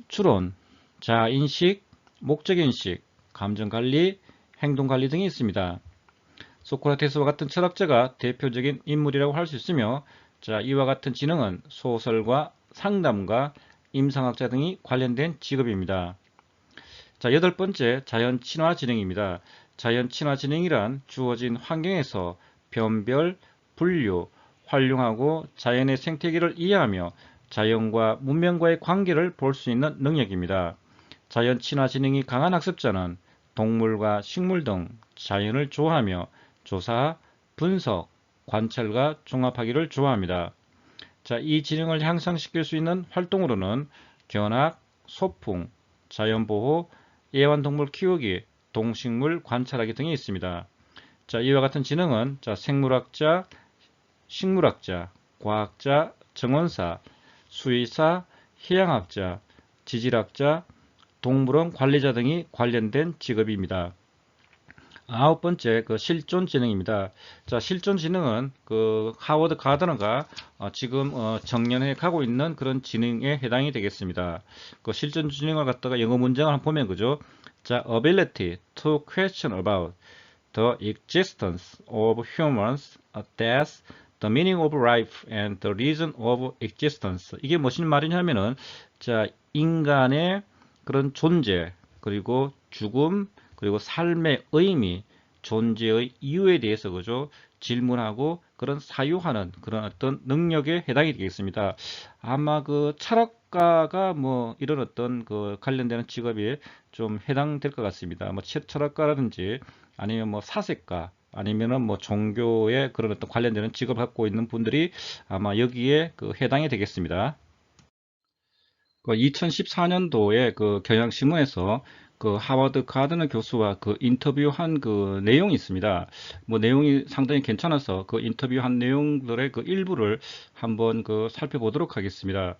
추론, 자아인식, 목적인식, 감정관리, 행동관리 등이 있습니다. 소크라테스와 같은 철학자가 대표적인 인물이라고 할 수 있으며 자, 이와 같은 지능은 소설과 상담가, 임상학자 등이 관련된 직업입니다. 자, 여덟 번째, 자연 친화 지능입니다. 자연 친화 지능이란 주어진 환경에서 변별, 분류, 활용하고 자연의 생태계를 이해하며 자연과 문명과의 관계를 볼 수 있는 능력입니다. 자연 친화 지능이 강한 학습자는 동물과 식물 등 자연을 좋아하며 조사, 분석, 관찰과 종합하기를 좋아합니다. 자, 이 지능을 향상시킬 수 있는 활동으로는 견학, 소풍, 자연보호, 애완동물 키우기, 동식물 관찰하기 등이 있습니다. 자, 이와 같은 지능은 자, 생물학자, 식물학자, 과학자, 정원사, 수의사, 해양학자, 지질학자, 동물원 관리자 등이 관련된 직업입니다. 아홉 번째, 실존 지능입니다. 자, 실존 지능은 하워드 가드너가 지금 정년해 가고 있는 그런 지능에 해당이 되겠습니다. 실존 지능을 갖다가 영어 문장을 한번 보면 그죠? 자, ability to question about the existence of humans, death, the meaning of life, and the reason of existence. 이게 무슨 말이냐면은, 자, 인간의 그런 존재, 그리고 죽음, 그리고 삶의 의미, 존재의 이유에 대해서 그죠? 질문하고 그런 사유하는 그런 어떤 능력에 해당이 되겠습니다. 아마 철학가가 이런 어떤 관련되는 직업에 좀 해당될 것 같습니다. 철학가라든지 아니면 사색가 아니면은 종교에 그런 어떤 관련되는 직업을 갖고 있는 분들이 아마 여기에 해당이 되겠습니다. 2014년도에 경향신문에서 그 하워드 가드너 교수와 그 인터뷰한 그 내용이 있습니다. 뭐 내용이 상당히 괜찮아서 그 인터뷰한 내용들의 그 일부를 한번 그 살펴보도록 하겠습니다.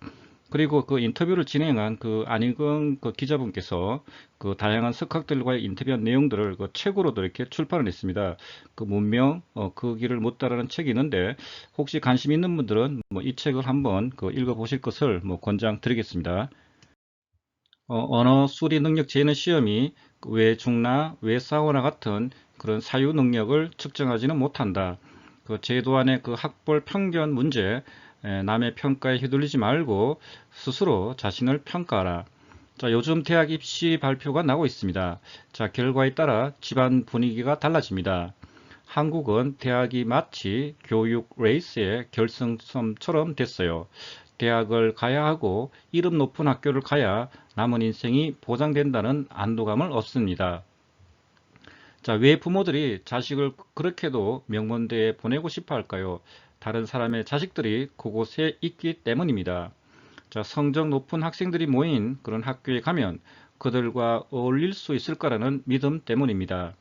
그리고 그 인터뷰를 진행한 그 안희근 그 기자분께서 그 다양한 석학들과의 인터뷰한 내용들을 그 책으로도 이렇게 출판을 했습니다. 그 문명 그 길을 묻다라는 책이 있는데 혹시 관심 있는 분들은 뭐 이 책을 한번 그 읽어보실 것을 뭐 권장드리겠습니다. 언어 수리 능력 재는 시험이 외중나, 외사어나 같은 그런 사유 능력을 측정하지는 못한다. 그 제도 안의 그 학벌 편견 문제, 남의 평가에 휘둘리지 말고 스스로 자신을 평가하라. 자, 요즘 대학 입시 발표가 나고 있습니다. 자, 결과에 따라 집안 분위기가 달라집니다. 한국은 대학이 마치 교육 레이스의 결승점처럼 됐어요. 대학을 가야 하고 이름 높은 학교를 가야 남은 인생이 보장된다는 안도감을 얻습니다. 자, 왜 부모들이 자식을 그렇게도 명문대에 보내고 싶어 할까요? 다른 사람의 자식들이 그곳에 있기 때문입니다. 자, 성적 높은 학생들이 모인 그런 학교에 가면 그들과 어울릴 수 있을 거라는 믿음 때문입니다.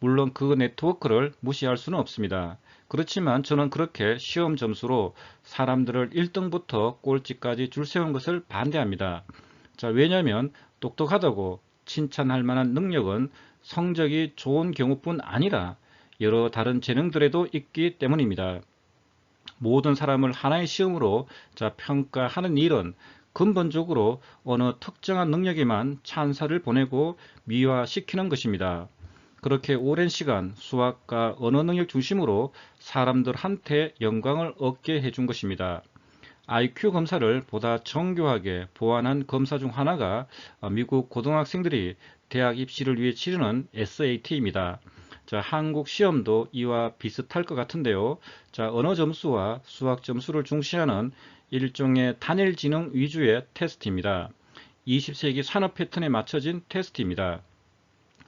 물론 그 네트워크를 무시할 수는 없습니다. 그렇지만 저는 그렇게 시험 점수로 사람들을 1등부터 꼴찌까지 줄 세우는 것을 반대합니다. 자, 왜냐하면 똑똑하다고 칭찬할 만한 능력은 성적이 좋은 경우뿐 아니라 여러 다른 재능들에도 있기 때문입니다. 모든 사람을 하나의 시험으로 평가하는 일은 근본적으로 어느 특정한 능력에만 찬사를 보내고 미화시키는 것입니다. 그렇게 오랜 시간 수학과 언어 능력 중심으로 사람들한테 영광을 얻게 해준 것입니다. IQ 검사를 보다 정교하게 보완한 검사 중 하나가 미국 고등학생들이 대학 입시를 위해 치르는 SAT입니다. 자, 한국 시험도 이와 비슷할 것 같은데요. 자, 언어 점수와 수학 점수를 중시하는 일종의 단일 지능 위주의 테스트입니다. 20세기 산업 패턴에 맞춰진 테스트입니다.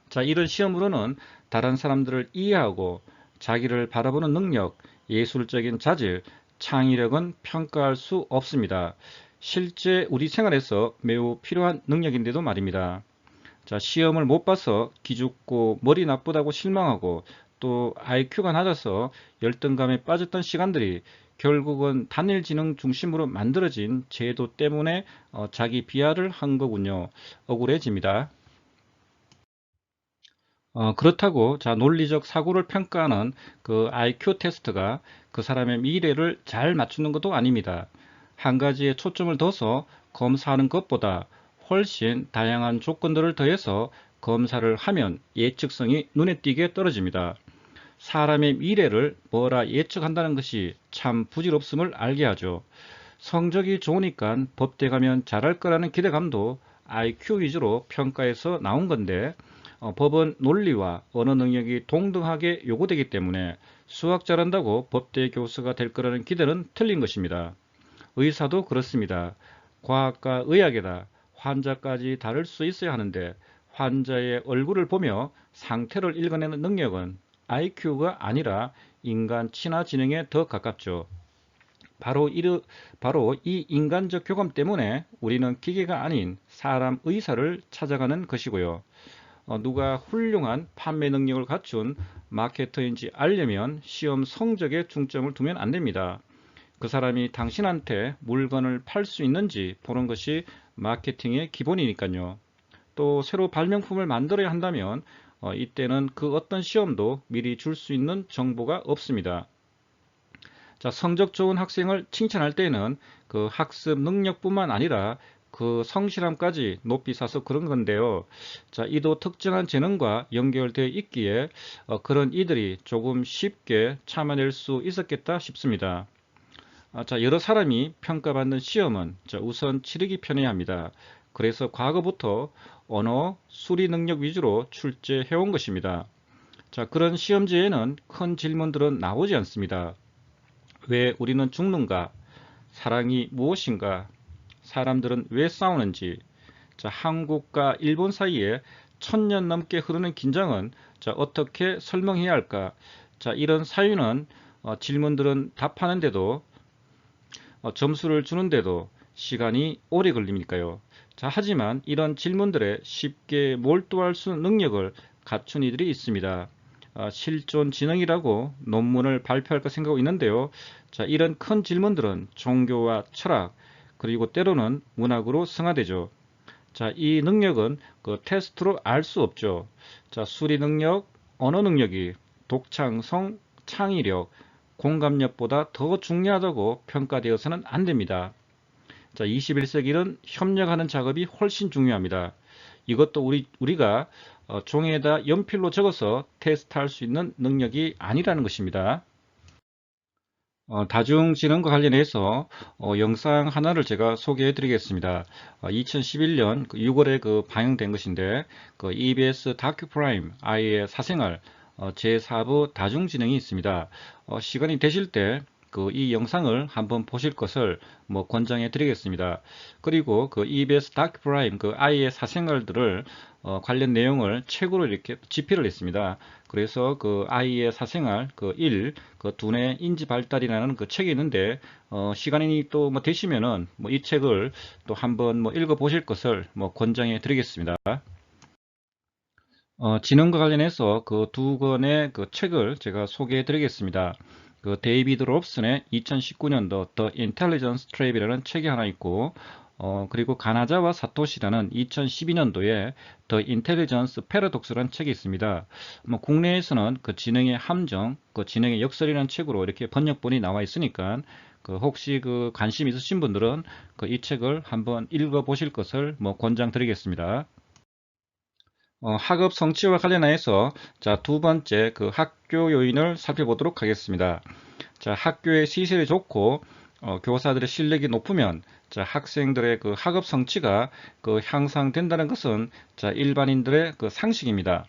자, 이런 시험으로는 다른 사람들을 이해하고 자기를 바라보는 능력, 예술적인 자질, 창의력은 평가할 수 없습니다. 실제 우리 생활에서 매우 필요한 능력인데도 말입니다. 자, 시험을 못 봐서 기죽고 머리 나쁘다고 실망하고 또 IQ가 낮아서 열등감에 빠졌던 시간들이 결국은 단일 지능 중심으로 만들어진 제도 때문에 자기 비하를 한 거군요. 억울해집니다. 그렇다고 자 논리적 사고를 평가하는 그 IQ 테스트가 그 사람의 미래를 잘 맞추는 것도 아닙니다. 한 가지에 초점을 둬서 검사하는 것보다 훨씬 다양한 조건들을 더해서 검사를 하면 예측성이 눈에 띄게 떨어집니다. 사람의 미래를 뭐라 예측한다는 것이 참 부질없음을 알게 하죠. 성적이 좋으니까 법대 가면 잘할 거라는 기대감도 IQ 위주로 평가해서 나온 건데 법은 논리와 언어 능력이 동등하게 요구되기 때문에 수학 잘한다고 법대 교수가 될 거라는 기대는 틀린 것입니다. 의사도 그렇습니다. 과학과 의학에다 환자까지 다룰 수 있어야 하는데 환자의 얼굴을 보며 상태를 읽어내는 능력은 IQ가 아니라 인간 친화 지능에 더 가깝죠. 바로 이 인간적 교감 때문에 우리는 기계가 아닌 사람 의사를 찾아가는 것이고요. 누가 훌륭한 판매 능력을 갖춘 마케터인지 알려면 시험 성적에 중점을 두면 안 됩니다. 그 사람이 당신한테 물건을 팔 수 있는지 보는 것이 마케팅의 기본이니까요. 또 새로 발명품을 만들어야 한다면 이때는 그 어떤 시험도 미리 줄 수 있는 정보가 없습니다. 자, 성적 좋은 학생을 칭찬할 때는 그 학습 능력뿐만 아니라 그 성실함까지 높이 사서 그런 건데요. 자, 이도 특정한 재능과 연결되어 있기에 그런 이들이 조금 쉽게 참아낼 수 있었겠다 싶습니다. 자, 여러 사람이 평가받는 시험은 우선 치르기 편해야 합니다. 그래서 과거부터 언어, 수리 능력 위주로 출제해 온 것입니다. 자, 그런 시험지에는 큰 질문들은 나오지 않습니다. 왜 우리는 죽는가? 사랑이 무엇인가? 사람들은 왜 싸우는지? 자, 한국과 일본 사이에 1000년 넘게 흐르는 긴장은 어떻게 설명해야 할까? 자, 이런 사유는 질문들은 답하는데도 점수를 주는데도 시간이 오래 걸리니까요. 자, 하지만 이런 질문들에 쉽게 몰두할 수 있는 능력을 갖춘 이들이 있습니다. 실존 지능이라고 논문을 발표할까 생각하고 있는데요. 자, 이런 큰 질문들은 종교와 철학, 그리고 때로는 문학으로 승화되죠. 자, 이 능력은 그 테스트로 알 수 없죠. 자, 수리 능력, 언어 능력이 독창성, 창의력, 공감력보다 더 중요하다고 평가되어서는 안 됩니다. 자, 21세기는 협력하는 작업이 훨씬 중요합니다. 이것도 우리가 종이에다 연필로 적어서 테스트할 수 있는 능력이 아니라는 것입니다. 다중지능과 관련해서 영상 하나를 제가 소개해 드리겠습니다. 2011년 6월에 방영된 것인데 EBS 다큐프라임 아이의 사생활 제4부 다중지능이 있습니다. 시간이 되실 때 이 영상을 한번 보실 것을 권장해 드리겠습니다. 그리고 EBS 다큐프라임 아이의 사생활들을 관련 내용을 책으로 이렇게 집필을 했습니다. 그래서 아이의 사생활 1, 두뇌 인지 발달이라는 책이 있는데 시간이 또 되시면은 이 책을 또 한번 읽어 보실 것을 권장해 드리겠습니다. 지능과 관련해서 두 권의 책을 제가 소개해 드리겠습니다. 데이비드 롭슨의 2019년도 The Intelligence Trap이라는 책이 하나 있고, 그리고 가나자와 사토시라는 2012년도에 The Intelligence Paradox라는 책이 있습니다. 국내에서는 지능의 함정, 지능의 역설이라는 책으로 이렇게 번역본이 나와 있으니까, 혹시 관심 있으신 분들은 이 책을 한번 읽어 보실 것을 권장드리겠습니다. 학업 성취와 관련해서 두 번째 학교 요인을 살펴보도록 하겠습니다. 자, 학교의 시설이 좋고 교사들의 실력이 높으면 학생들의 학업 성취가 향상된다는 것은 일반인들의 상식입니다.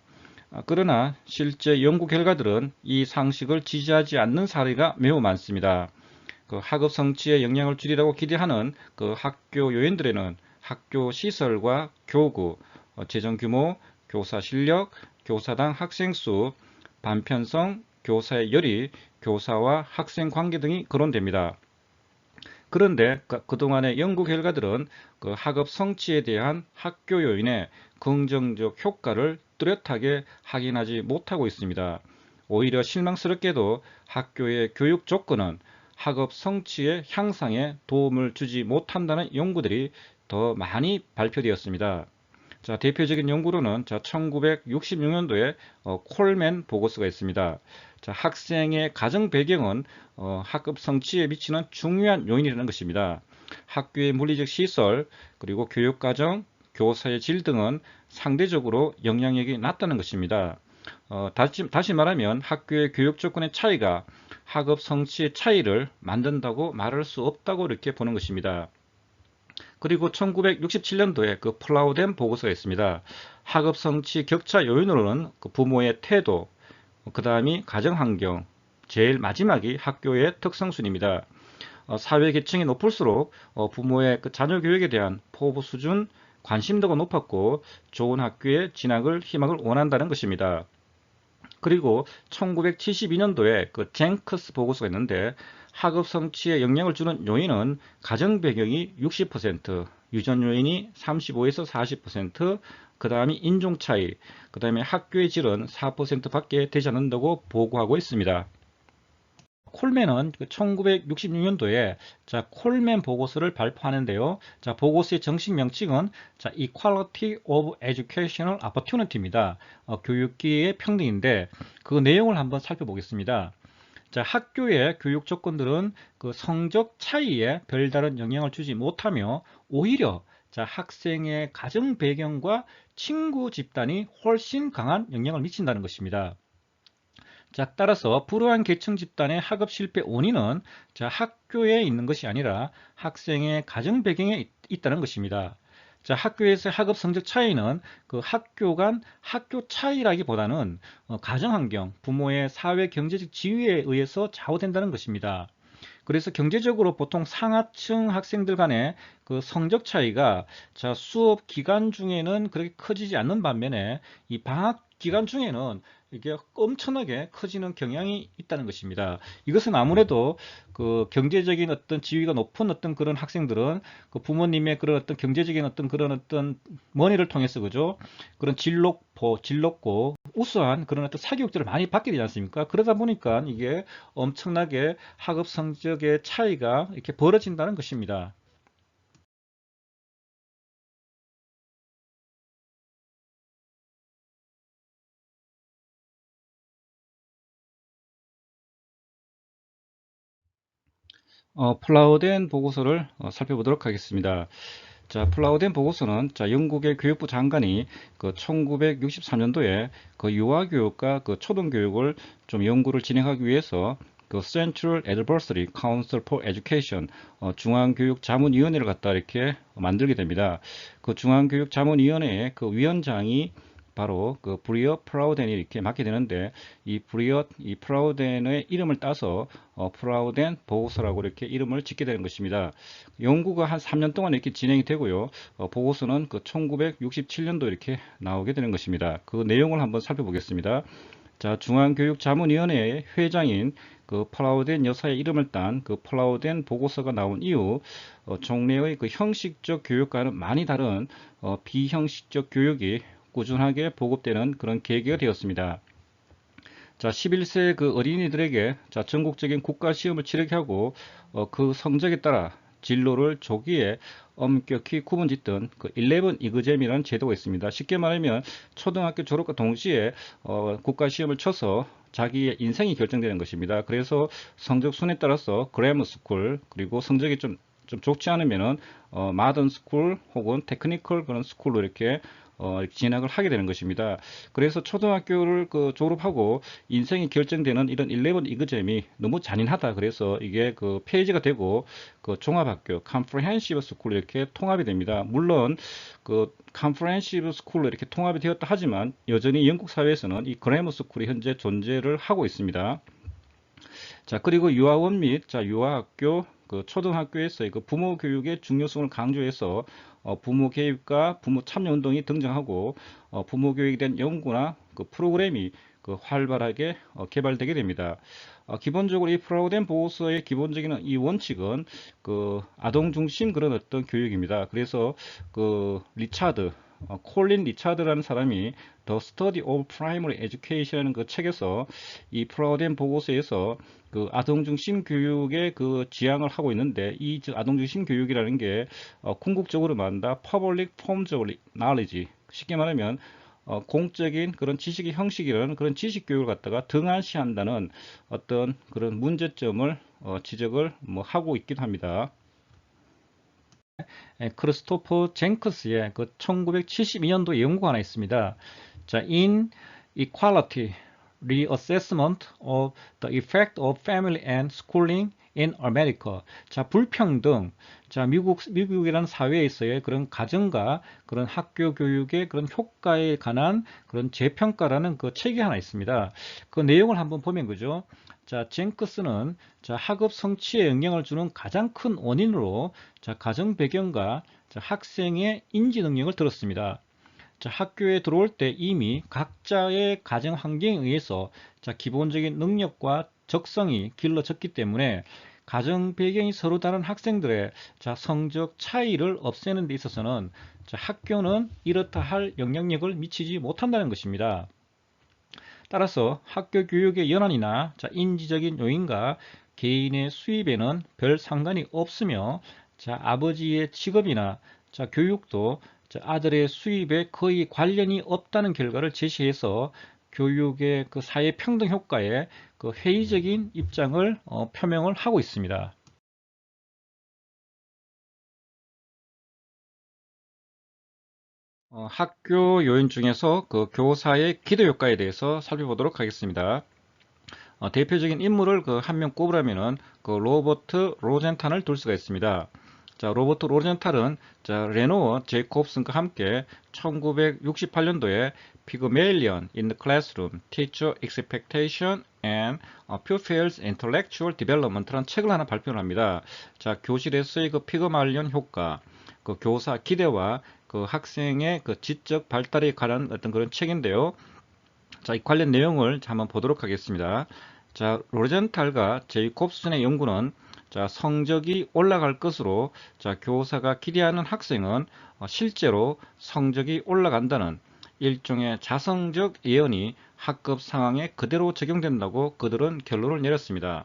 그러나 실제 연구 결과들은 이 상식을 지지하지 않는 사례가 매우 많습니다. 학업 성취에 영향을 주리라고 기대하는 학교 요인들에는 학교 시설과 교구, 재정 규모, 교사 실력, 교사당 학생 수, 반편성, 교사의 열의, 교사와 학생 관계 등이 거론됩니다. 그런데 그동안의 연구 결과들은 학업 성취에 대한 학교 요인의 긍정적 효과를 뚜렷하게 확인하지 못하고 있습니다. 오히려 실망스럽게도 학교의 교육 조건은 학업 성취의 향상에 도움을 주지 못한다는 연구들이 더 많이 발표되었습니다. 자, 대표적인 연구로는 1966년도에 콜맨 보고서가 있습니다. 자, 학생의 가정 배경은 학업 성취에 미치는 중요한 요인이라는 것입니다. 학교의 물리적 시설, 그리고 교육과정, 교사의 질 등은 상대적으로 영향력이 낮다는 것입니다. 다시 말하면 학교의 교육 조건의 차이가 학업 성취의 차이를 만든다고 말할 수 없다고 이렇게 보는 것입니다. 그리고 1967년도에 플라우덴 보고서가 있습니다. 학업 성취 격차 요인으로는 부모의 태도, 그 다음이 가정환경, 제일 마지막이 학교의 특성순입니다. 사회 계층이 높을수록 부모의 자녀 교육에 대한 포부 수준, 관심도가 높았고 좋은 학교에 진학을 희망을 원한다는 것입니다. 그리고 1972년도에 젠크스 보고서가 있는데 학업 성취에 영향을 주는 요인은 가정 배경이 60%, 유전 요인이 35에서 40%, 그 다음이 인종 차이, 그 다음에 학교의 질은 4%밖에 되지 않는다고 보고하고 있습니다. 콜맨은 1966년도에 콜맨 보고서를 발표하는데요. 보고서의 정식 명칭은 Equality of Educational Opportunity입니다. 교육기회의 평등인데 그 내용을 한번 살펴보겠습니다. 학교의 교육 조건들은 성적 차이에 별다른 영향을 주지 못하며 오히려 학생의 가정 배경과 친구 집단이 훨씬 강한 영향을 미친다는 것입니다. 따라서 불우한 계층 집단의 학업 실패 원인은 학교에 있는 것이 아니라 학생의 가정 배경에 있다는 것입니다. 학교에서의 학업 성적 차이는 학교 간 학교 차이라기보다는 가정환경, 부모의 사회 경제적 지위에 의해서 좌우된다는 것입니다. 그래서 경제적으로 보통 상하층 학생들 간의 성적 차이가 수업 기간 중에는 그렇게 커지지 않는 반면에 이 방학 기간 중에는 이게 엄청나게 커지는 경향이 있다는 것입니다. 이것은 아무래도 그 경제적인 어떤 지위가 높은 어떤 그런 학생들은 그 부모님의 그런 어떤 경제적인 어떤 그런 어떤 머니를 통해서 그죠? 그런 진롭고 우수한 그런 어떤 사교육들을 많이 받게 되지 않습니까? 그러다 보니까 이게 엄청나게 학업 성적의 차이가 이렇게 벌어진다는 것입니다. 플라우덴 보고서를 살펴보도록 하겠습니다. 자, 플라우덴 보고서는 자, 영국의 교육부 장관이 그 1963년도에 그 유아교육과 그 초등교육을 좀 연구를 진행하기 위해서 그 Central Advisory Council for Education 중앙교육자문위원회를 갖다 이렇게 만들게 됩니다. 그 중앙교육자문위원회의 그 위원장이 바로 그 브리어 프라우덴이 이렇게 맡게 되는데 이 프라우덴의 이름을 따서 프라우덴 보고서라고 이렇게 이름을 짓게 되는 것입니다. 연구가 한 3년 동안 이렇게 진행이 되고요. 보고서는 그 1967년도 이렇게 나오게 되는 것입니다. 그 내용을 한번 살펴보겠습니다. 자, 중앙교육자문위원회의 회장인 그 플라우덴 여사의 이름을 딴 그 플라우덴 보고서가 나온 이후 종래의 그 형식적 교육과는 많이 다른 비형식적 교육이 꾸준하게 보급되는 그런 계기가 되었습니다. 자, 11세 그 어린이들에게 자, 전국적인 국가 시험을 치르게 하고 그 성적에 따라 진로를 조기에 엄격히 구분짓던 그 11 이그잼이라는 제도가 있습니다. 쉽게 말하면 초등학교 졸업과 동시에 국가 시험을 쳐서 자기의 인생이 결정되는 것입니다. 그래서 성적 순에 따라서 그래머 스쿨 그리고 성적이 좀 좋지 않으면은 마던 스쿨 혹은 테크니컬 그런 스쿨로 이렇게 진학을 하게 되는 것입니다. 그래서 초등학교를 그 졸업하고 인생이 결정되는 이런 11 이그잼이 너무 잔인하다. 그래서 이게 그 폐지가 되고 그 종합학교 컴프레헨시브 스쿨로 이렇게 통합이 됩니다. 물론 그 컴프레헨시브 스쿨로 이렇게 통합이 되었다 하지만 여전히 영국 사회에서는 이 그래머 스쿨이 현재 존재를 하고 있습니다. 자, 그리고 유아원 및 유아학교 그 초등학교에서의 그 부모 교육의 중요성을 강조해서 부모 개입과 부모 참여 운동이 등장하고 부모 교육에 대한 연구나 그 프로그램이 그 활발하게 개발되게 됩니다. 기본적으로 이 프라우덴 보고서의 기본적인 이 원칙은 그 아동 중심 그런 어떤 교육입니다. 그래서 그 콜린 리차드라는 사람이 The Study of Primary Education이라는 그 책에서 이 프라우덴 보고서에서 그 아동 중심 교육의 그 지향을 하고 있는데 이 아동 중심 교육이라는 게 궁극적으로 말한다 Public Forms of Knowledge 쉽게 말하면 공적인 그런 지식의 형식이라는 그런 지식 교육을 갖다가 등한시한다는 어떤 그런 문제점을 지적을 뭐 하고 있기도 합니다. 크리스토퍼 젠크스의 그 1972년도 연구가 하나 있습니다. 자, In Equality Reassessment of the Effect of Family and Schooling in America. 자, 불평등. 자, 미국이라는 사회에서의 그런 가정과 그런 학교 교육의 그런 효과에 관한 그런 재평가라는 그 책이 하나 있습니다. 그 내용을 한번 보면 그죠? 자, 젠크스는 자, 학업 성취에 영향을 주는 가장 큰 원인으로 자, 가정 배경과 자, 학생의 인지 능력을 들었습니다. 자, 학교에 들어올 때 이미 각자의 가정 환경에 의해서 자, 기본적인 능력과 적성이 길러졌기 때문에 가정 배경이 서로 다른 학생들의 자, 성적 차이를 없애는 데 있어서는 자, 학교는 이렇다 할 영향력을 미치지 못한다는 것입니다. 따라서 학교 교육의 연한이나 자, 인지적인 요인과 개인의 수입에는 별 상관이 없으며 자, 아버지의 직업이나 자, 교육도 자, 아들의 수입에 거의 관련이 없다는 결과를 제시해서 교육의 그 사회 평등 효과에 그 회의적인 입장을 표명을 하고 있습니다. 학교 요인 중에서 그 교사의 기대 효과에 대해서 살펴보도록 하겠습니다. 대표적인 인물을 그 한 명 꼽으라면은 그 로버트 로젠탄을 둘 수가 있습니다. 자, 로버트 로젠탄은 자, 레노어 제이콥슨과 함께 1968년도에 피그멜리언 in the Classroom, Teacher Expectation and Pupils Intellectual Development라는 책을 하나 발표를 합니다. 자, 교실에서의 그 피그말리언 효과, 그 교사 기대와 그 학생의 그 지적 발달에 관한 어떤 그런 책인데요. 자, 이 관련 내용을 한번 보도록 하겠습니다. 자, 로젠탈과 제이콥슨의 연구는 자, 성적이 올라갈 것으로 자, 교사가 기대하는 학생은 실제로 성적이 올라간다는 일종의 자성적 예언이 학급 상황에 그대로 적용된다고 그들은 결론을 내렸습니다.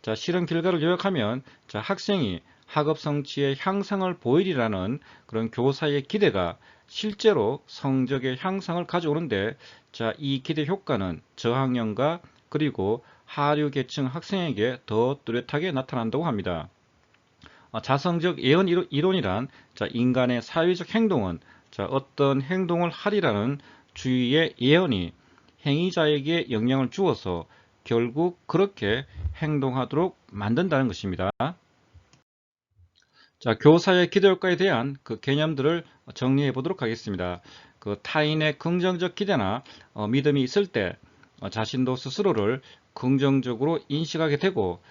자, 실험 결과를 요약하면 자, 학생이 학업 성취의 향상을 보이리라는 그런 교사의 기대가 실제로 성적의 향상을 가져오는데 자, 이 기대 효과는 저학년과 그리고 하류 계층 학생에게 더 뚜렷하게 나타난다고 합니다. 자성적 예언 이론이란 자, 인간의 사회적 행동은 자, 어떤 행동을 하리라는 주위의 예언이 행위자에게 영향을 주어서 결국 그렇게 행동하도록 만든다는 것입니다. 자, 교사의 기대 효과에 대한 그 개념들을 정리해 보도록 하겠습니다. 그 타인의 긍정적 기대나 믿음이 있을 때 자신도 스스로를 긍정적으로 인식하게 되고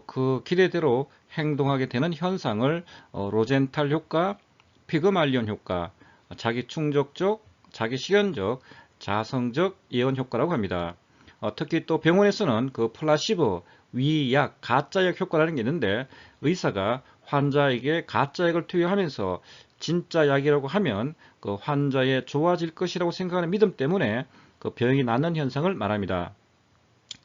그 기대대로 행동하게 되는 현상을 로젠탈 효과, 피그말리온 효과, 자기 충족적, 자기 실현적, 자성적 예언 효과라고 합니다. 특히 또 병원에서는 그 플라시보, 위약, 가짜약 효과라는 게 있는데 의사가 환자에게 가짜약을 투여하면서 진짜 약이라고 하면 그 환자의 좋아질 것이라고 생각하는 믿음 때문에 그 병이 낫는 현상을 말합니다.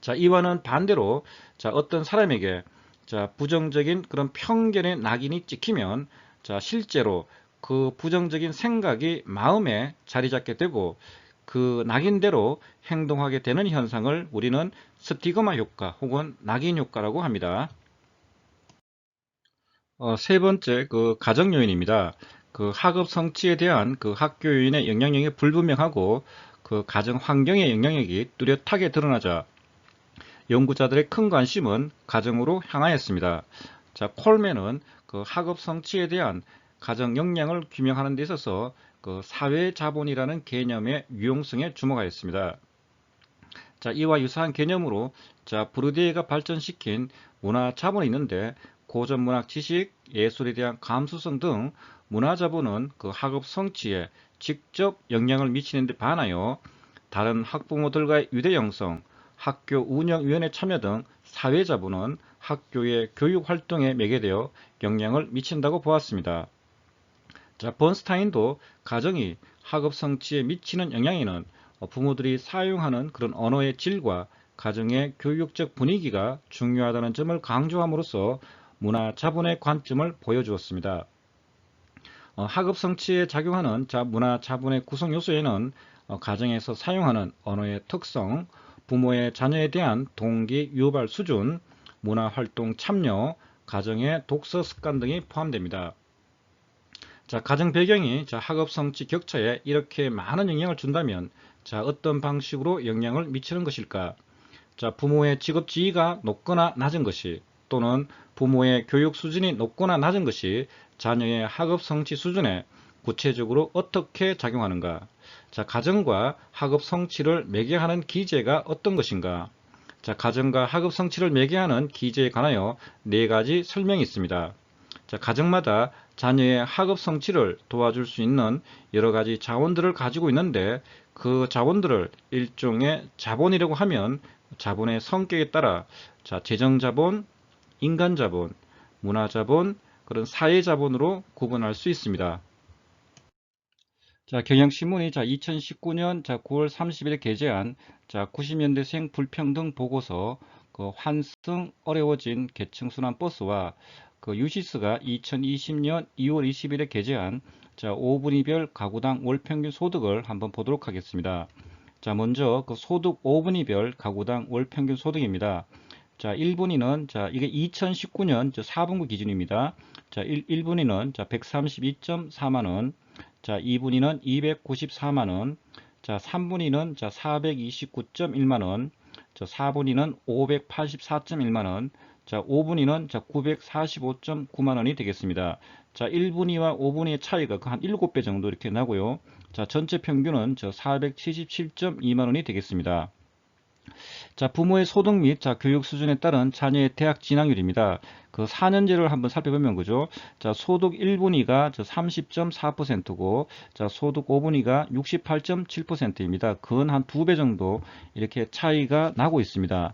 자, 이와는 반대로 자, 어떤 사람에게 자, 부정적인 그런 편견의 낙인이 찍히면 자, 실제로 그 부정적인 생각이 마음에 자리 잡게 되고 그 낙인대로 행동하게 되는 현상을 우리는 스티그마 효과 혹은 낙인 효과라고 합니다. 세 번째, 그 가정 요인입니다. 그 학업 성취에 대한 그 학교 요인의 영향력이 불분명하고 그 가정 환경의 영향력이 뚜렷하게 드러나자 연구자들의 큰 관심은 가정으로 향하였습니다. 자, 콜맨은 그 학업 성취에 대한 가정 역량을 규명하는 데 있어서 그 사회 자본이라는 개념의 유용성에 주목하였습니다. 자, 이와 유사한 개념으로 자, 부르디에가 발전시킨 문화 자본이 있는데 고전 문학 지식, 예술에 대한 감수성 등 문화 자본은 그 학업 성취에 직접 영향을 미치는 데 반하여 다른 학부모들과의 유대 형성, 학교 운영위원회 참여 등 사회 자본은 학교의 교육 활동에 매개되어 영향을 미친다고 보았습니다. 자, 번스타인도 가정이 학업 성취에 미치는 영향에는 부모들이 사용하는 그런 언어의 질과 가정의 교육적 분위기가 중요하다는 점을 강조함으로써 문화 자본의 관점을 보여주었습니다. 학업 성취에 작용하는 문화 자본의 구성 요소에는 가정에서 사용하는 언어의 특성, 부모의 자녀에 대한 동기 유발 수준, 문화활동 참여, 가정의 독서 습관 등이 포함됩니다. 자, 가정 배경이 학업 성취 격차에 이렇게 많은 영향을 준다면 어떤 방식으로 영향을 미치는 것일까? 자, 부모의 직업 지위가 높거나 낮은 것이 또는 부모의 교육 수준이 높거나 낮은 것이 자녀의 학업 성취 수준에 구체적으로 어떻게 작용하는가? 자, 가정과 학업 성취를 매개하는 기제가 어떤 것인가? 자, 가정과 학업 성취를 매개하는 기제에 관하여 4가지 설명이 있습니다. 자, 가정마다 자녀의 학업 성취를 도와줄 수 있는 여러 가지 자원들을 가지고 있는데 그 자원들을 일종의 자본이라고 하면 자본의 성격에 따라 재정자본, 인간자본, 문화자본, 그런 사회자본으로 구분할 수 있습니다. 자, 경향신문이 2019년 9월 30일에 게재한 90년대생 불평등 보고서 그 환승 어려워진 계층순환 버스와 그 유시스가 2020년 2월 20일에 게재한 5분위별 가구당 월평균 소득을 한번 보도록 하겠습니다. 자, 먼저 그 소득 5분위별 가구당 월평균 소득입니다. 자, 1분위는 이게 2019년 4분기 기준입니다. 자, 1분위는 132.4만원, 자, 2분위는 294만원, 자, 3분위는 429.1만원, 자, 4분위는 584.1만원, 자, 5분위는 945.9만원이 되겠습니다. 자, 1분위와 5분위의 차이가 한 7배 정도 이렇게 나고요. 자, 전체 평균은 477.2만원이 되겠습니다. 자, 부모의 소득 및 교육 수준에 따른 자녀의 대학 진학률입니다. 그 4년제를 한번 살펴보면 그죠? 자, 소득 1분위가 30.4%고, 자, 소득 5분위가 68.7%입니다. 근 한 2배 정도 이렇게 차이가 나고 있습니다.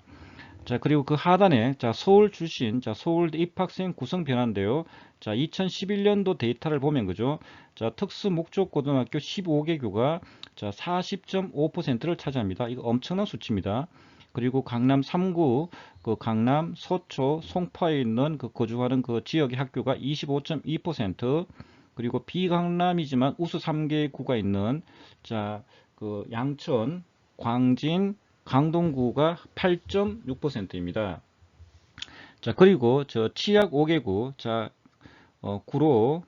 자, 그리고 그 하단에 자, 서울 출신, 자, 서울대 입학생 구성 변화인데요. 자, 2011년도 데이터를 보면 그죠? 자, 특수 목적 고등학교 15개교가 자, 40.5%를 차지합니다. 이거 엄청난 수치입니다. 그리고 강남 3구, 그 강남, 서초, 송파에 있는 그 거주하는 그 지역의 학교가 25.2%, 그리고 비강남이지만 우수 3개구가 있는 자, 그 양천, 광진, 강동구가 8.6%입니다. 자, 그리고 저 치약 5개구, 자, 구로,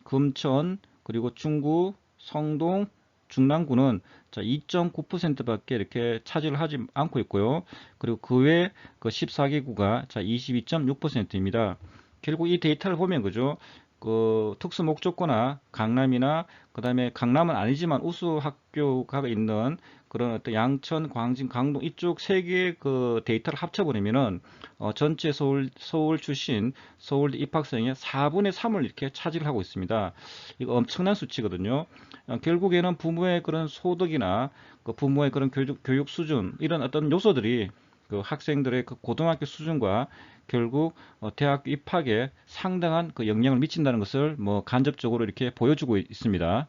금천, 그리고 중구, 성동, 중랑구는 자, 2.9%밖에 이렇게 차지를 하지 않고 있고요. 그리고 그 외 그 14개구가 자, 22.6%입니다. 결국 이 데이터를 보면 그죠? 그 특수 목적거나 강남이나 그다음에 강남은 아니지만 우수 학교가 있는 그런 어떤 양천, 광진, 강동 이쪽 세 개의 그 데이터를 합쳐버리면은 전체 서울 출신 서울대 입학생의 4분의 3을 이렇게 차지를 하고 있습니다. 이거 엄청난 수치거든요. 결국에는 부모의 그런 소득이나 그 부모의 그런 교육 수준 이런 어떤 요소들이 그 학생들의 그 고등학교 수준과 결국 대학교 입학에 상당한 그 영향을 미친다는 것을 뭐 간접적으로 이렇게 보여주고 있습니다.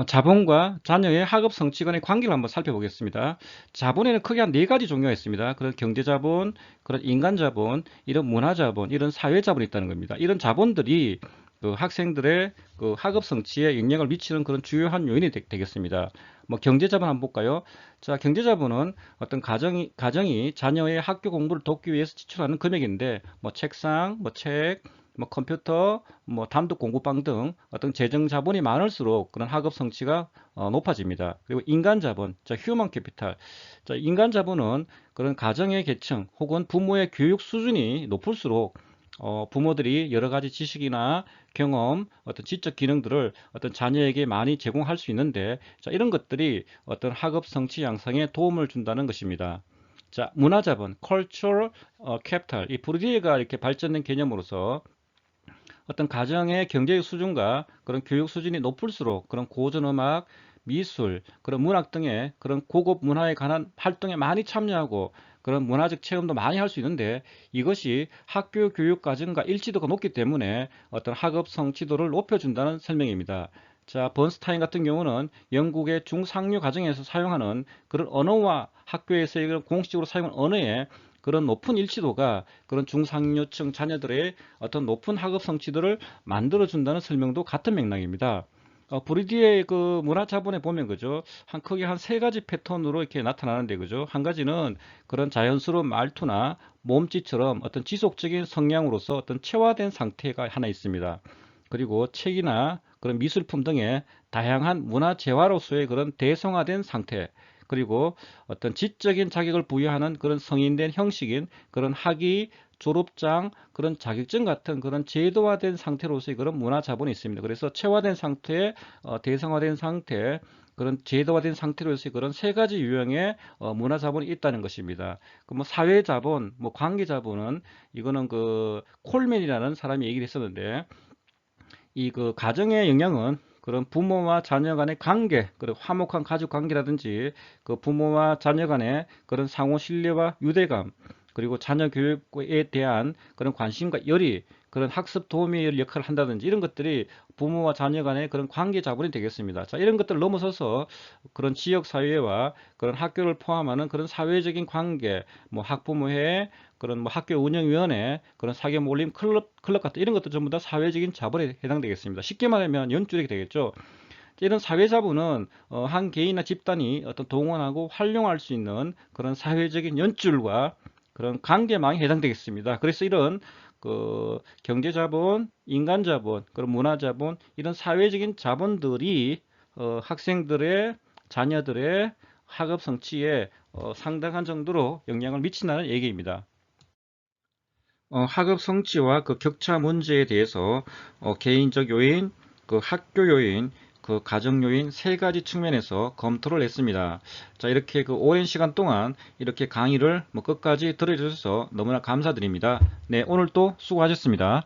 자본과 자녀의 학업 성취 간의 관계를 한번 살펴보겠습니다. 자본에는 크게 한 네 가지 종류가 있습니다. 그런 경제자본, 그런 인간자본, 이런 문화자본, 이런 사회자본이 있다는 겁니다. 이런 자본들이 그 학생들의 그 학업 성취에 영향을 미치는 그런 주요한 요인이 되겠습니다. 뭐 경제자본 한번 볼까요? 자, 경제자본은 어떤 가정이 자녀의 학교 공부를 돕기 위해서 지출하는 금액인데, 뭐 책상, 뭐 책, 뭐 컴퓨터, 뭐 단독 공부방 등 어떤 재정 자본이 많을수록 그런 학업 성취가 높아집니다. 그리고 인간 자본, 자 휴먼 캐피탈. 자, 인간 자본은 그런 가정의 계층 혹은 부모의 교육 수준이 높을수록 부모들이 여러 가지 지식이나 경험, 어떤 지적 기능들을 어떤 자녀에게 많이 제공할 수 있는데, 자, 이런 것들이 어떤 학업 성취 양상에 도움을 준다는 것입니다. 자, 문화자본, cultural capital. 이 부르디에가 이렇게 발전된 개념으로서 어떤 가정의 경제적 수준과 그런 교육 수준이 높을수록 그런 고전음악, 미술, 그런 문학 등의 그런 고급 문화에 관한 활동에 많이 참여하고 그런 문화적 체험도 많이 할 수 있는데, 이것이 학교 교육 과정과 일치도가 높기 때문에 어떤 학업 성취도를 높여준다는 설명입니다. 자, 번스타인 같은 경우는 영국의 중상류 과정에서 사용하는 그런 언어와 학교에서 공식적으로 사용하는 언어에 그런 높은 일치도가 그런 중상류층 자녀들의 어떤 높은 학업 성취도를 만들어준다는 설명도 같은 맥락입니다. 브리디의 그 문화 자본에 보면 그죠? 크게 한 세 가지 패턴으로 이렇게 나타나는데 그죠? 한 가지는 그런 자연스러운 말투나 몸짓처럼 어떤 지속적인 성향으로서 어떤 체화된 상태가 하나 있습니다. 그리고 책이나 그런 미술품 등의 다양한 문화 재화로서의 그런 대성화된 상태, 그리고 어떤 지적인 자격을 부여하는 그런 성인된 형식인 그런 학위, 졸업장, 그런 자격증 같은 그런 제도화된 상태로서의 그런 문화 자본이 있습니다. 그래서 체화된 상태, 대성화된 상태, 그런 제도화된 상태로서의 그런 세 가지 유형의 문화 자본이 있다는 것입니다. 그 뭐 사회 자본, 뭐 관계 자본은 이거는 그 콜맨이라는 사람이 얘기를 했었는데, 이 그 가정의 영향은 그런 부모와 자녀 간의 관계, 그리고 화목한 가족 관계라든지 그 부모와 자녀 간의 그런 상호 신뢰와 유대감, 그리고 자녀 교육에 대한 그런 관심과 열의, 그런 학습 도우미 역할을 한다든지 이런 것들이 부모와 자녀 간의 그런 관계 자본이 되겠습니다. 자, 이런 것들을 넘어서서 그런 지역 사회와 그런 학교를 포함하는 그런 사회적인 관계, 뭐 학부모회, 그런 뭐 학교 운영위원회, 그런 사교 모임, 클럽 같은 이런 것도 전부 다 사회적인 자본에 해당되겠습니다. 쉽게 말하면 연줄이 되겠죠. 이런 사회 자본은 한 개인이나 집단이 어떤 동원하고 활용할 수 있는 그런 사회적인 연줄과 그런 관계망에 해당되겠습니다. 그래서 이런 그 경제 자본, 인간 자본, 그런 문화 자본, 이런 사회적인 자본들이 학생들의 자녀들의 학업 성취에 상당한 정도로 영향을 미친다는 얘기입니다. 학업 성취와 그 격차 문제에 대해서 개인적 요인, 그 학교 요인, 그 가정 요인 세 가지 측면에서 검토를 했습니다. 자, 이렇게 그 오랜 시간 동안 이렇게 강의를 끝까지 들어주셔서 너무나 감사드립니다. 네, 오늘도 수고하셨습니다.